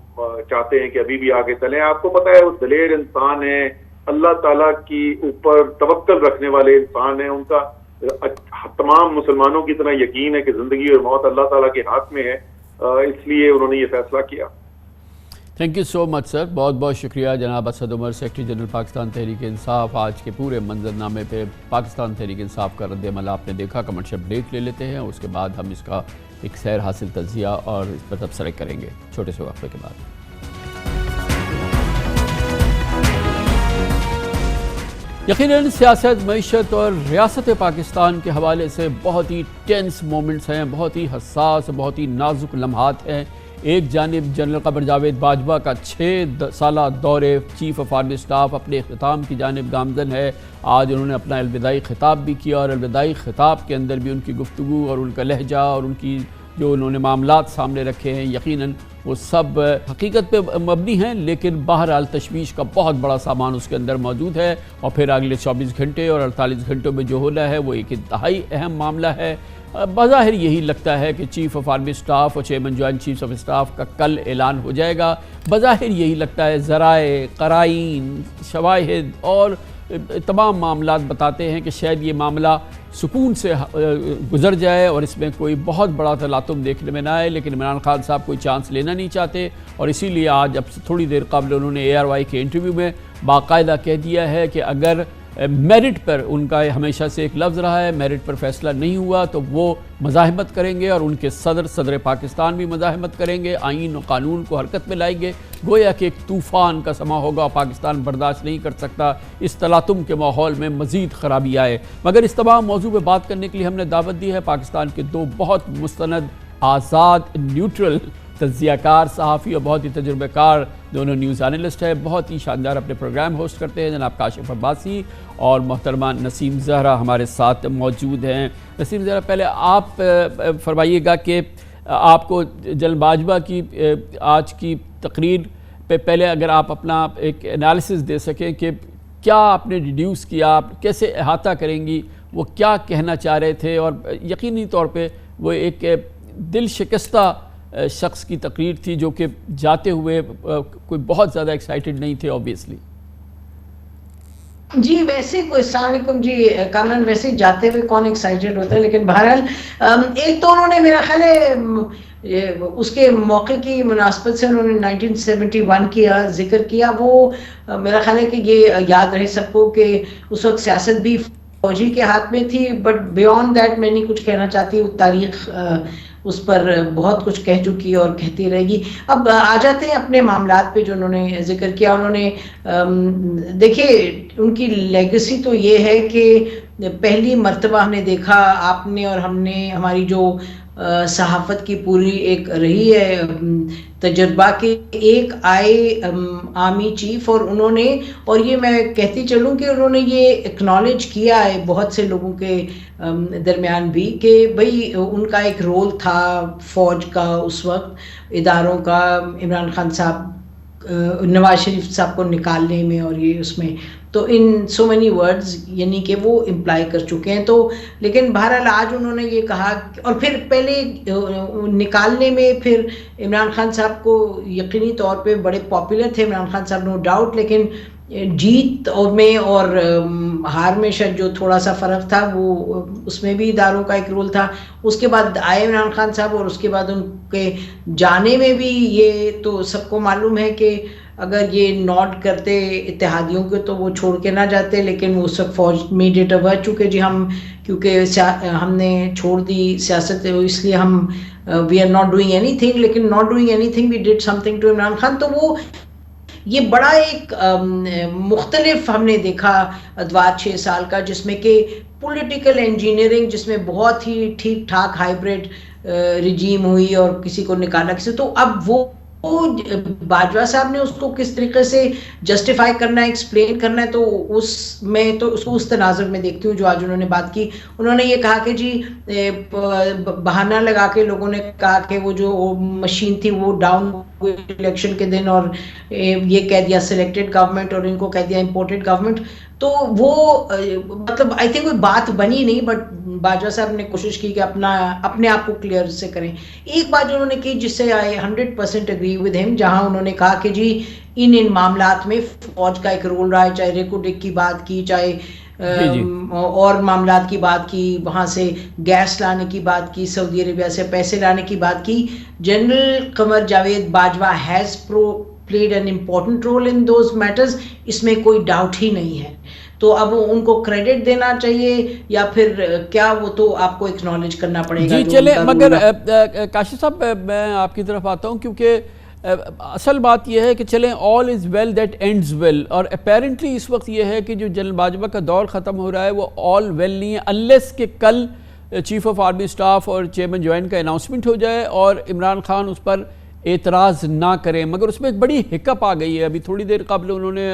چاہتے ہیں کہ ابھی بھی آگے چلیں. آپ کو پتہ ہے وہ دلیر انسان ہیں، اللہ تعالیٰ کی اوپر توکل رکھنے والے انسان ہیں. ان کا تمام مسلمانوں کی طرح یقین ہے کہ زندگی اور موت اللہ تعالیٰ کے ہاتھ میں ہے، اس لیے انہوں نے یہ فیصلہ کیا. تھینک یو سو مچ سر، بہت بہت شکریہ جناب اسد عمر، سیکرٹری جنرل پاکستان تحریک انصاف۔ آج کے پورے منظرنامے پہ پاکستان تحریک انصاف کا رد عمل آپ نے دیکھا۔ کمرشل بریک لے لیتے ہیں، اس کے بعد ہم اس کا ایک سیر حاصل تجزیہ اور اس پر تبصرے کریں گے چھوٹے سے وقفے کے بعد۔ یقیناً سیاست، معیشت اور ریاست پاکستان کے حوالے سے بہت ہی ٹینس مومنٹس ہیں، بہت ہی حساس، بہت ہی نازک لمحات ہیں۔ ایک جانب جنرل قمر جاوید باجوہ کا 6 سالہ دورے چیف آف آرمی اسٹاف اپنے اختتام کی جانب گامزن ہے۔ آج انہوں نے اپنا الوداعی خطاب بھی کیا، اور الوداعی خطاب کے اندر بھی ان کی گفتگو اور ان کا لہجہ اور ان کی جو انہوں نے معاملات سامنے رکھے ہیں، یقیناً وہ سب حقیقت پہ مبنی ہیں، لیکن بہرحال تشویش کا بہت بڑا سامان اس کے اندر موجود ہے۔ اور پھر اگلے 24 گھنٹے اور 48 گھنٹوں میں جو ہونا ہے وہ ایک انتہائی اہم معاملہ ہے۔ بظاہر یہی لگتا ہے کہ چیف آف آرمی اسٹاف اور chairman joint chiefs of staff کا کل اعلان ہو جائے گا۔ بظاہر یہی لگتا ہے، ذرائع، قرائن، شواہد اور تمام معاملات بتاتے ہیں کہ شاید یہ معاملہ سکون سے گزر جائے اور اس میں کوئی بہت بڑا تلاطم دیکھنے میں نہ آئے، لیکن عمران خان صاحب کوئی چانس لینا نہیں چاہتے، اور اسی لیے آج اب سے تھوڑی دیر قبل انہوں نے ARY کے انٹرویو میں باقاعدہ کہہ دیا ہے کہ اگر میرٹ پر ان کا ہمیشہ سے ایک لفظ رہا ہے، میرٹ پر فیصلہ نہیں ہوا تو وہ مزاحمت کریں گے، اور ان کے صدر پاکستان بھی مزاحمت کریں گے، آئین و قانون کو حرکت میں لائیں گے۔ گویا کہ ایک طوفان کا سما ہوگا، پاکستان برداشت نہیں کر سکتا اس تلاطم کے ماحول میں مزید خرابی آئے۔ مگر اس تمام موضوع پہ بات کرنے کے لیے ہم نے دعوت دی ہے پاکستان کے 2 بہت مستند، آزاد، نیوٹرل تجزیہ کار صحافی اور بہت ہی تجربہ کار دونوں نیوز اینالسٹ ہیں، بہت ہی شاندار اپنے پروگرام ہوسٹ کرتے ہیں، جناب کاشف عباسی اور محترمہ نسیم زہرا ہمارے ساتھ موجود ہیں۔ نسیم زہرا، پہلے آپ فرمائیے گا کہ آپ کو جنرل باجوہ کی آج کی تقریر پہ پہلے اگر آپ اپنا ایک انالیسس دے سکیں کہ کیا آپ نے ڈیڈیوس کیا، آپ کیسے احاطہ کریں گی، وہ کیا کہنا چاہ رہے تھے، اور یقینی طور پہ وہ ایک دل شکستہ شخص کی تقریر تھی جو کہ جاتے ہوئے کوئی بہت زیادہ ایکسائٹڈ نہیں تھے اوبیسلی۔ جی ویسے السلام علیکم جی کامران، ویسے جاتے ہوئے کون ایکسائٹڈ ہوتا ہے، لیکن بہرحال ایک تو انہوں نے میرا خیال ہے اس کے موقع کی مناسبت سے انہوں نے 1971 کیا ذکر کیا، وہ میرا خیال ہے کہ یہ یاد رہے سب کو کہ اس وقت سیاست بھی فوجی کے ہاتھ میں تھی، بٹ بیونڈ دیٹ میں نہیں کچھ کہنا چاہتی، تاریخ اس پر بہت کچھ کہہ چکی اور کہتی رہے گی۔ اب آ جاتے ہیں اپنے معاملات پہ جو انہوں نے ذکر کیا۔ انہوں نے دیکھیے ان کی لیگسی تو یہ ہے کہ پہلی مرتبہ ہم نے دیکھا، آپ نے اور ہم نے، ہماری جو صحافت کی پوری ایک رہی ہے تجربہ کے، ایک آئے آرمی چیف اور انہوں نے، اور یہ میں کہتی چلوں کہ انہوں نے یہ اکنالج کیا ہے بہت سے لوگوں کے درمیان بھی کہ بھئی ان کا ایک رول تھا فوج کا اس وقت، اداروں کا، عمران خان صاحب نواز شریف صاحب کو نکالنے میں، اور یہ اس میں تو ان سو مینی ورڈز یعنی کہ وہ امپلائی کر چکے ہیں۔ تو لیکن بہرحال آج انہوں نے یہ کہا، اور پھر پہلے نکالنے میں پھر عمران خان صاحب کو یقینی طور پہ بڑے پاپولر تھے عمران خان صاحب، نو ڈاؤٹ، لیکن جیت میں اور ہار میں شاید جو تھوڑا سا فرق تھا وہ اس میں بھی اداروں کا ایک رول تھا۔ اس کے بعد آئے عمران خان صاحب، اور اس کے بعد ان کے جانے میں بھی یہ تو سب کو معلوم ہے کہ اگر یہ نوٹ کرتے اتحادیوں کے تو وہ چھوڑ کے نہ جاتے، لیکن وہ اس وقت فوج امیڈیٹ ہوا چکے جی ہم، کیونکہ ہم نے چھوڑ دی سیاست اس لیے ہم we are not doing anything, لیکن not doing anything we did something to Imran Khan. تو وہ یہ بڑا ایک مختلف ہم نے دیکھا ادوار 6 سال کا، جس میں کہ پولیٹیکل انجینئرنگ، جس میں بہت ہی ٹھیک ٹھاک ہائیبریڈ رجیم ہوئی اور کسی کو نکالا کسی، تو اب وہ باجوہ صاحب نے اس کو کس طریقے سے جسٹیفائی کرنا ہے، ایکسپلین کرنا ہے، تو اس میں تو اس کو اس تناظر میں دیکھتی ہوں جو آج انہوں نے بات کی۔ انہوں نے یہ کہا کہ جی بہانہ لگا کے لوگوں نے کہا کہ وہ جو مشین تھی وہ ڈاؤن ہوئی الیکشن کے دن، اور یہ کہہ دیا سلیکٹڈ گورنمنٹ اور ان کو کہہ دیا امپورٹڈ گورنمنٹ، تو وہ مطلب آئی تھنک کوئی بات بنی نہیں، بٹ باجوہ صاحب نے کوشش کی کہ اپنے آپ کو کلیئر سے کریں۔ ایک بات جو انہوں نے کی جس سے آئی 100% اگری ود ہم، جہاں انہوں نے کہا کہ جی ان معاملات میں فوج کا ایک رول رہا ہے، چاہے ریکوڈک کی بات کی، چاہے اور معاملات کی بات کی، وہاں سے گیس لانے کی بات کی، سعودی عربیہ سے پیسے لانے کی بات کی۔ General Qamar Javed Bajwa has played an important role in those matters, اس میں کوئی ڈاؤٹ ہی نہیں ہے. تو اب ان کو کریڈٹ دینا چاہیے یا پھر کیا وہ تو آپ کو اکنالج کرنا پڑے گا. جی چلے، مگر کاشف صاحب میں آپ کی طرف آتا ہوں، کیونکہ اصل بات یہ ہے کہ چلیں all is well that ends well، اور اپیرنٹلی اس وقت یہ ہے کہ جو جنرل باجوہ کا دور ختم ہو رہا ہے وہ all well نہیں ہے، unless کہ کل چیف آف آرمی سٹاف اور چیئرمین جوائنٹ کا اناؤنسمنٹ ہو جائے اور عمران خان اس پر اعتراض نہ کریں. مگر اس میں ایک بڑی ہکپ آ گئی ہے. ابھی تھوڑی دیر قبل انہوں نے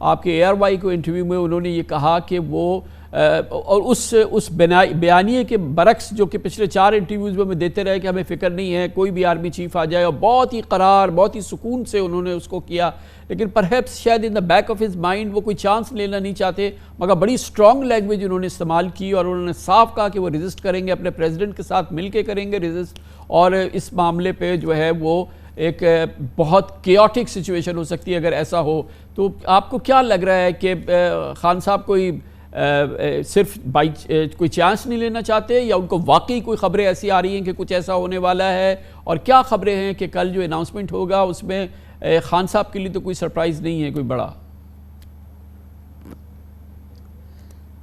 آپ کے ARY کو انٹرویو میں انہوں نے یہ کہا کہ وہ اور اس بیانیے کے برعکس جو کہ پچھلے 4 انٹرویوز میں دیتے رہے کہ ہمیں فکر نہیں ہے کوئی بھی آرمی چیف آ جائے، اور بہت ہی قرار بہت ہی سکون سے انہوں نے اس کو کیا، لیکن پرہیپس شاید in the back of his mind وہ کوئی چانس لینا نہیں چاہتے. مگر بڑی اسٹرانگ لینگویج انہوں نے استعمال کی اور انہوں نے صاف کہا کہ وہ ریزسٹ کریں گے، اپنے پریزیڈنٹ کے ساتھ مل کے کریں گے ریزسٹ، اور اس معاملے پہ جو ہے وہ ایک بہت کیوٹک سچویشن ہو سکتی ہے اگر ایسا ہو. تو آپ کو کیا لگ رہا ہے کہ خان صاحب کوئی صرف کوئی چانس نہیں لینا چاہتے، یا ان کو واقعی کوئی خبریں ایسی آ رہی ہیں کہ کچھ ایسا ہونے والا ہے؟ اور کیا خبریں ہیں کہ کل جو اناؤنسمنٹ ہوگا اس میں خان صاحب کے لیے تو کوئی سرپرائز نہیں ہے کوئی بڑا؟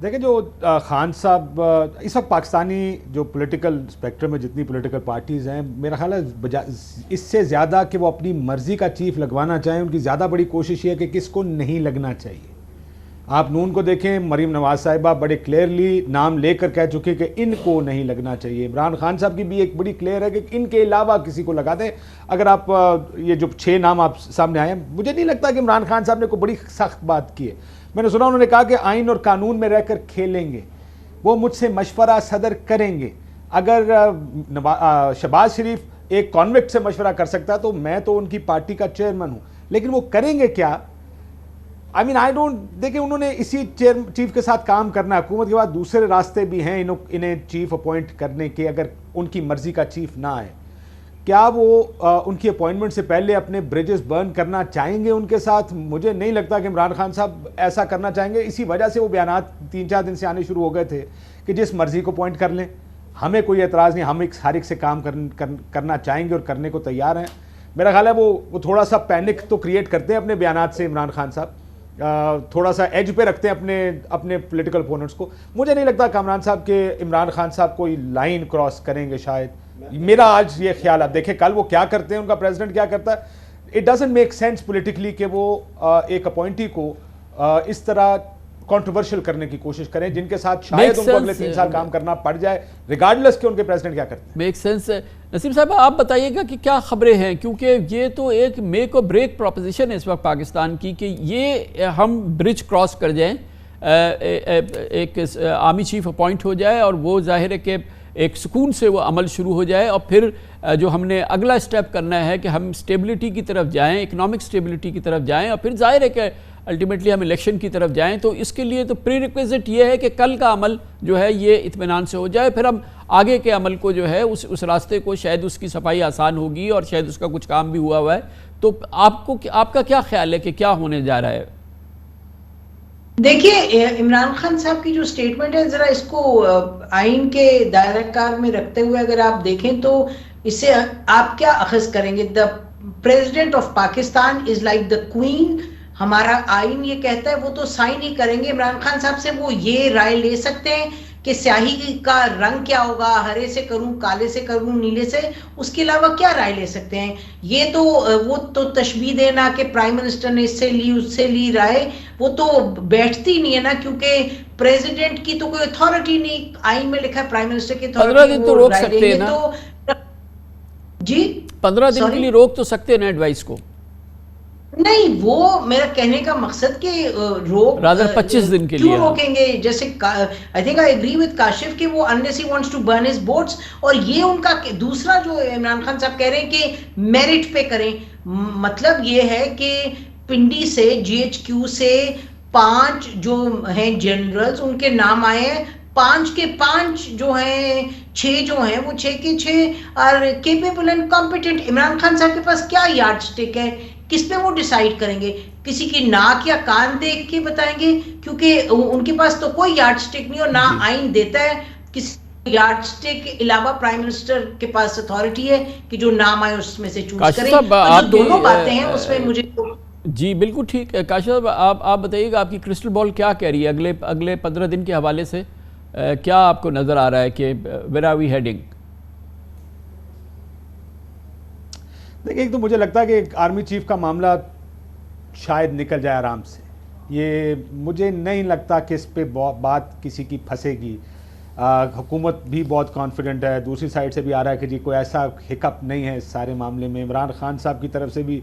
دیکھیں، جو خان صاحب اس وقت پاکستانی جو پولیٹیکل اسپیکٹرم میں جتنی پولیٹیکل پارٹیز ہیں، میرا خیال ہے اس سے زیادہ کہ وہ اپنی مرضی کا چیف لگوانا چاہیں، ان کی زیادہ بڑی کوشش یہ ہے کہ کس کو نہیں لگنا چاہیے. آپ نون کو دیکھیں، مریم نواز صاحبہ بڑے کلیئرلی نام لے کر کہہ چکے کہ ان کو نہیں لگنا چاہیے. عمران خان صاحب کی بھی ایک بڑی کلیئر ہے کہ ان کے علاوہ کسی کو لگا دیں. اگر آپ یہ جو 6 نام آپ سامنے آئے ہیں، مجھے نہیں لگتا کہ عمران خان صاحب نے کوئی بڑی سخت بات کی ہے. میں نے سنا انہوں نے کہا کہ آئین اور قانون میں رہ کر کھیلیں گے، وہ مجھ سے مشورہ صدر کریں گے. اگر شہباز شریف ایک کانوکٹ سے مشورہ کر سکتا تو میں تو ان کی پارٹی کا چیئرمین ہوں، لیکن وہ کریں گے کیا؟ دیکھیں، انہوں نے اسی چیف کے ساتھ کام کرنا ہے. حکومت کے بعد دوسرے راستے بھی ہیں انہیں چیف اپوائنٹ کرنے کے، اگر ان کی مرضی کا چیف نہ آئے. کیا وہ ان کی اپوائنٹمنٹ سے پہلے اپنے بریجز برن کرنا چاہیں گے ان کے ساتھ؟ مجھے نہیں لگتا کہ عمران خان صاحب ایسا کرنا چاہیں گے. اسی وجہ سے وہ بیانات 3-4 دن سے آنے شروع ہو گئے تھے کہ جس مرضی کو اپوائنٹ کر لیں، ہمیں کوئی اعتراض نہیں، ہم ہر ایک سے کام کرنا چاہیں گے اور کرنے کو تیار ہیں. میرا خیال ہے وہ تھوڑا سا پینک تو کریٹ کرتے ہیں اپنے بیانات سے. عمران خان صاحب تھوڑا سا ایج پہ رکھتے ہیں اپنے پولیٹیکل اپوننٹس کو. مجھے نہیں لگتا کہ عمران خان صاحب کوئی لائن کراس کریں گے شاید. میرا آج یہ خیال ہے. دیکھیں کل وہ کیا کرتے ہیں، ان کا پریزیڈنٹ کیا کرتا ہے. It doesn't make sense politically کہ وہ ایک اپوائنٹی کو اس طرح کنٹروورشل کرنے کی کوشش کریں جن کے ساتھ شاید ان کو اگلے 3 سال کام کرنا پڑ جائے، ریگارڈلیس کہ ان کے پریزیڈنٹ کیا کرتے ہیں. Make sense. نسیم صاحب آپ بتائیے گا کہ کیا خبریں ہیں، کیونکہ یہ تو ایک میک اور بریک پروپوزیشن ہے اس وقت پاکستان کی کہ یہ ہم برج کراس کر جائیں، ایک آرمی چیف اپوائنٹ ہو جائے اور وہ ظاہر ہے کہ ایک سکون سے وہ عمل شروع ہو جائے، اور پھر جو ہم نے اگلا سٹیپ کرنا ہے کہ ہم سٹیبلٹی کی طرف جائیں، اکنامک سٹیبلٹی کی طرف جائیں، اور پھر ظاہر ہے کہ الٹیمیٹلی ہم الیکشن کی طرف جائیں. تو اس کے لیے تو پری ریکویزٹ یہ ہے کہ کل کا عمل جو ہے یہ اطمینان سے ہو جائے، پھر ہم آگے کے عمل کو جو ہے اس راستے کو شاید اس کی صفائی آسان ہوگی اور شاید اس کا کچھ کام بھی ہوا ہے. تو آپ کا کیا خیال ہے کہ کیا ہونے جا رہا ہے؟ دیکھیے، عمران خان صاحب کی جو سٹیٹمنٹ ہے ذرا اس کو آئین کے دائرہ کار میں رکھتے ہوئے اگر آپ دیکھیں تو اس سے آپ کیا اخذ کریں گے؟ The president of Pakistan is like the queen. ہمارا آئین یہ کہتا ہے، وہ تو سائن ہی کریں گے. عمران خان صاحب سے وہ یہ رائے لے سکتے ہیں کہ سیاہی کا رنگ کیا ہوگا، ہرے سے کروں، کالے سے کروں، نیلے سے، اس کے علاوہ کیا رائے لے سکتے ہیں؟ یہ تو وہ تو تشبیہ دینا کہ پرائم منسٹر نے اس سے لی اس سے لی رائے، وہ تو بیٹھتی نہیں ہے نا، کیونکہ پریزیڈنٹ کی تو کوئی اتھارٹی نہیں. آئین میں لکھا ہے پرائم منسٹر کی اتھارٹی. 15 دن تو روک سکتے ہیں نا. جی 15 دن کے لیے روک تو سکتے ہیں نا ایڈوائس کو. نہیں، وہ میرا کہنے کا مقصد کہ روک 25 دن کے لیے کیوں روکیں گے؟ جیسے I think I agree with Kashif کہ وہ unless he wants to burn his boats. اور یہ ان کا دوسرا جو عمران خان صاحب کہہ رہے ہیں کہ میرٹ پہ کریں، مطلب یہ ہے کہ پنڈی سے GHQ سے 5 جو ہیں جنرلز ان کے نام آئے ہیں، 5 کے 5 جو ہیں 6 جو ہیں وہ 6 کے 6 are capable and competent. Imran Khan صاحب کے پاس کیا یارڈ سٹک ہے؟ کس پہ وہ ڈیسائیڈ کریں گے؟ کسی کی ناک یا کان دیکھ کے بتائیں گے؟ کیونکہ ان کے پاس تو کوئی یارڈ سٹک نہیں اور نہ آئین دیتا ہے کسی یارڈ اسٹک کے علاوہ پرائم منسٹر کے پاس اتھارٹی ہے کہ جو نام آئے اس میں سے چوز کریں. جو دونوں باتیں ہیں اس میں مجھے جی بالکل ٹھیک ہے. کاشف صاحب آپ بتائیے گا آپ کی کرسٹل بال کیا کہہ رہی ہے اگلے 15 دن کے حوالے سے؟ کیا آپ کو نظر آ رہا ہے کہ ویئر آر وی ہیڈنگ؟ دیکھیں ایک تو مجھے لگتا ہے کہ آرمی چیف کا معاملہ شاید نکل جائے آرام سے. یہ مجھے نہیں لگتا کہ اس پہ بات کسی کی پھنسے گی. حکومت بھی بہت کانفیڈنٹ ہے, دوسری سائڈ سے بھی آ رہا ہے کہ جی کوئی ایسا ہکپ نہیں ہے اس سارے معاملے میں. عمران خان صاحب کی طرف سے بھی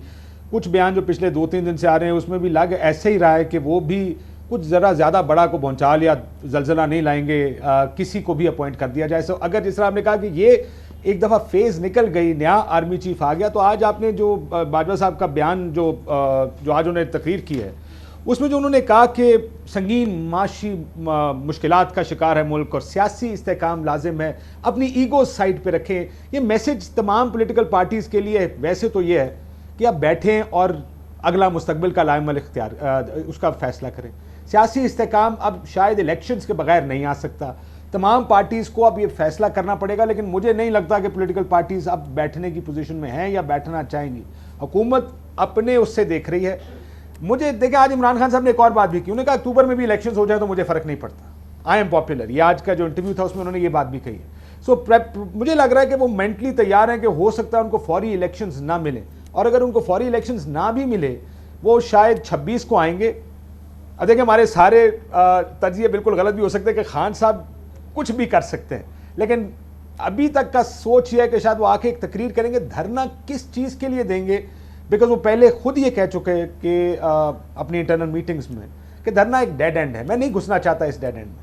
کچھ بیان جو پچھلے 2-3 دن سے آ رہے ہیں اس میں بھی لگ ایسے ہی رہا ہے کہ وہ بھی کچھ ذرا زیادہ بڑا کو پہنچا لیا, زلزلہ نہیں لائیں گے, کسی کو بھی اپوائنٹ کر دیا جائے. سو اگر جس طرح آپ نے کہا کہ یہ ایک دفعہ فیز نکل گئی, نیا آرمی چیف آ گیا, تو آج آپ نے جو باجوہ صاحب کا بیان جو آج انہوں نے تقریر کی ہے اس میں جو انہوں نے کہا کہ سنگین معاشی مشکلات کا شکار ہے ملک اور سیاسی استحکام لازم ہے, اپنی ایگو سائڈ پہ رکھیں. یہ میسج تمام پولیٹیکل پارٹیز کے لیے ویسے تو یہ ہے کہ آپ بیٹھیں اور اگلا مستقبل کا لائحہ اختیار اس کا فیصلہ کریں. سیاسی استحکام اب شاید الیکشنز کے بغیر نہیں آ سکتا, تمام پارٹیز کو اب یہ فیصلہ کرنا پڑے گا. لیکن مجھے نہیں لگتا کہ پولیٹیکل پارٹیز اب بیٹھنے کی پوزیشن میں ہیں یا بیٹھنا چاہیں گی. حکومت اپنے اس سے دیکھ رہی ہے. مجھے دیکھیں آج عمران خان صاحب نے ایک اور بات بھی کی, انہوں نے کہا اکتوبر میں بھی الیکشنز ہو جائے تو مجھے فرق نہیں پڑتا, آئی ایم پاپولر. یہ آج کا جو انٹرویو تھا اس میں انہوں نے یہ بات بھی کہی ہے. سو مجھے لگ رہا ہے کہ وہ مینٹلی تیار ہیں کہ ہو سکتا ہے ان کو فوری الیکشنز نہ ملیں, اور اگر ان کو فوری الیکشنز نہ بھی ملے وہ شاید 26 کو آئیں گے. دیکھیں ہمارے سارے تجزیے بالکل غلط بھی ہو سکتے ہیں کہ خان صاحب کچھ بھی کر سکتے ہیں, لیکن ابھی تک کا سوچ یہ ہے کہ شاید وہ آ کے ایک تقریر کریں گے. دھرنا کس چیز کے لیے دیں گے, بیکاز وہ پہلے خود یہ کہہ چکے کہ اپنی انٹرنل میٹنگز میں کہ دھرنا ایک ڈیڈ اینڈ ہے, میں نہیں گھسنا چاہتا اس ڈیڈ اینڈ میں.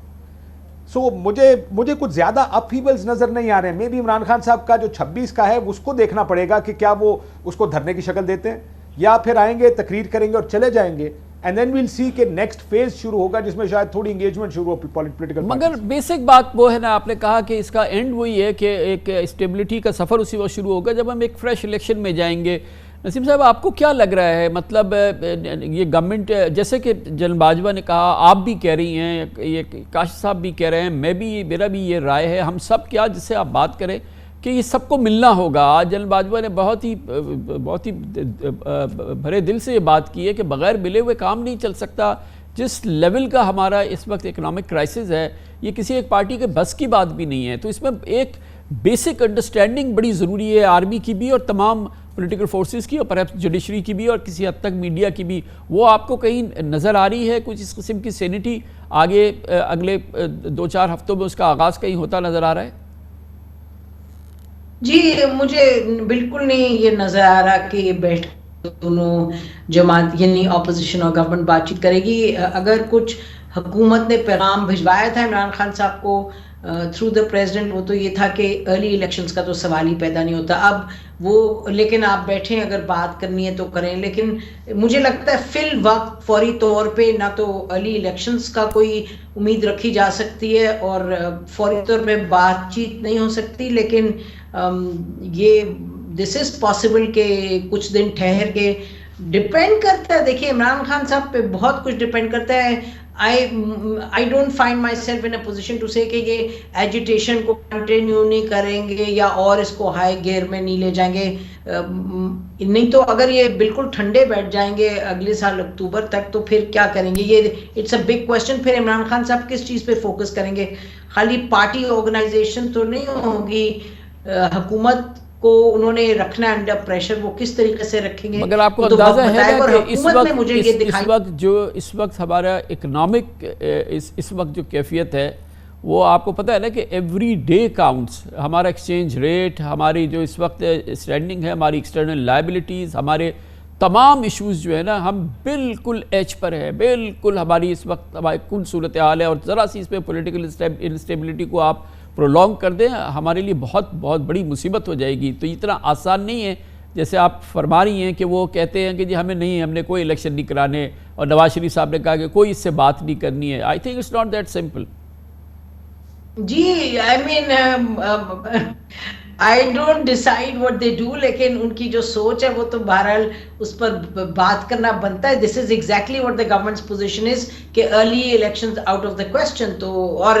سو مجھے کچھ زیادہ اپ ہیولز نظر نہیں آ رہے ہیں. مے بی عمران خان صاحب کا جو 26 کا ہے اس کو دیکھنا پڑے گا کہ کیا وہ اس کو دھرنے کی شکل دیتے ہیں یا پھر آئیں گے تقریر کریں گے اور چلے جائیں گے. اینڈ دین ویل سی کہ نیکسٹ فیز شروع ہوگا جس میں شاید تھوڑی انگیجمنٹ شروع ہو پولیٹیکل. مگر بیسک بات وہ ہے نا, آپ نے کہا کہ اس کا اینڈ وہی ہے کہ ایک اسٹیبلٹی کا سفر اسی وقت شروع ہوگا جب ہم ایک فریش الیکشن میں جائیں گے. نسیم صاحب آپ کو کیا لگ رہا ہے, مطلب یہ گورنمنٹ جیسے کہ جنرل باجوہ نے کہا, آپ بھی کہہ رہی ہیں, یہ کاشف صاحب بھی کہہ رہے ہیں, میرا بھی یہ رائے ہے, ہم سب کیا جس سے آپ بات کریں کہ یہ سب کو ملنا ہوگا. آج جنرل باجوہ نے بہت ہی بھرے دل سے یہ بات کی ہے کہ بغیر ملے ہوئے کام نہیں چل سکتا. جس لیول کا ہمارا اس وقت اکنامک کرائسس ہے یہ کسی ایک پارٹی کے بس کی بات بھی نہیں ہے. تو اس میں ایک بیسک انڈرسٹینڈنگ بڑی ضروری ہے, آرمی کی بھی اور تمام پولیٹیکل فورسز کی اور پرہیپس جوڈیشری کی بھی اور کسی حد تک میڈیا کی بھی. وہ آپ کو کہیں نظر آ رہی ہے کچھ اس قسم کی سینٹی آگے اگلے 2-4 ہفتوں میں اس کا آغاز کہیں ہوتا نظر آ رہا ہے؟ جی مجھے بالکل نہیں یہ نظر آ رہا کہ بیٹھ دونوں جماعت یعنی اپوزیشن اور گورنمنٹ بات چیت کرے گی. اگر کچھ حکومت نے پیغام بھجوایا تھا عمران خان صاحب کو تھرو دا پریزیڈنٹ, وہ تو یہ تھا کہ ارلی الیکشنز کا تو سوال ہی پیدا نہیں ہوتا. اب وہ لیکن آپ بیٹھیں اگر بات کرنی ہے تو کریں, لیکن مجھے لگتا ہے فی الوقت فوری طور پہ نہ تو ارلی الیکشنز کا کوئی امید رکھی جا سکتی ہے اور فوری طور پہ بات چیت نہیں ہو سکتی. لیکن یہ دس از پاسبل کہ کچھ دن ٹھہر کے, ڈپینڈ کرتا ہے. دیکھیے عمران خان صاحب پہ بہت کچھ ڈپینڈ کرتا ہے. I don't find myself in a position to say کہ یہ ایجیٹیشن کو کنٹینیو نہیں کریں گے یا اور اس کو ہائی گیئر میں نہیں لے جائیں گے. نہیں تو اگر یہ بالکل ٹھنڈے بیٹھ جائیں گے اگلے سال اکتوبر تک تو پھر کیا کریں گے, یہ اٹس اے بگ کوشچن. پھر عمران خان صاحب کس چیز پہ فوکس کریں گے, خالی پارٹی آرگنائزیشن تو نہیں ہوگی, حکومت کو انہوں نے رکھنا انڈر پریشر, وہ کس طریقے سے رکھیں گے. مگر آپ کو اندازہ ہے کہ اس وقت ہمارا اکنامک اس وقت جو کیفیت ہے وہ آپ کو پتہ ہے نا کہ ایوری ڈے کاؤنٹس. ہمارا ایکسچینج ریٹ, ہماری جو اس وقت اسٹینڈنگ ہے, ہماری ایکسٹرنل لائبلٹیز, ہمارے تمام ایشوز جو ہے نا, ہم بالکل ایج پر ہے. بالکل ہماری اس وقت ہماری کل صورتحال ہے اور ذرا سی اس پہ پولیٹیکل انسٹیبلٹی کو آپ پرولونگ کر دیں ہمارے لیے بہت بڑی مصیبت ہو جائے گی. تو اتنا آسان نہیں ہے جیسے آپ فرما رہی ہیں کہ وہ کہتے ہیں کہ جی ہم نے کوئی الیکشن نہیں کرانے, اور نواز شریف صاحب نے کہا کہ کوئی اس سے بات نہیں کرنی ہے. I think it's not that simple. جی I mean I don't decide what they do, لیکن ان کی جو سوچ ہے وہ تو بہرحال اس پر بات کرنا بنتا ہے. This is exactly what the government's position is کہ early elections out of the question. تو اور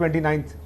29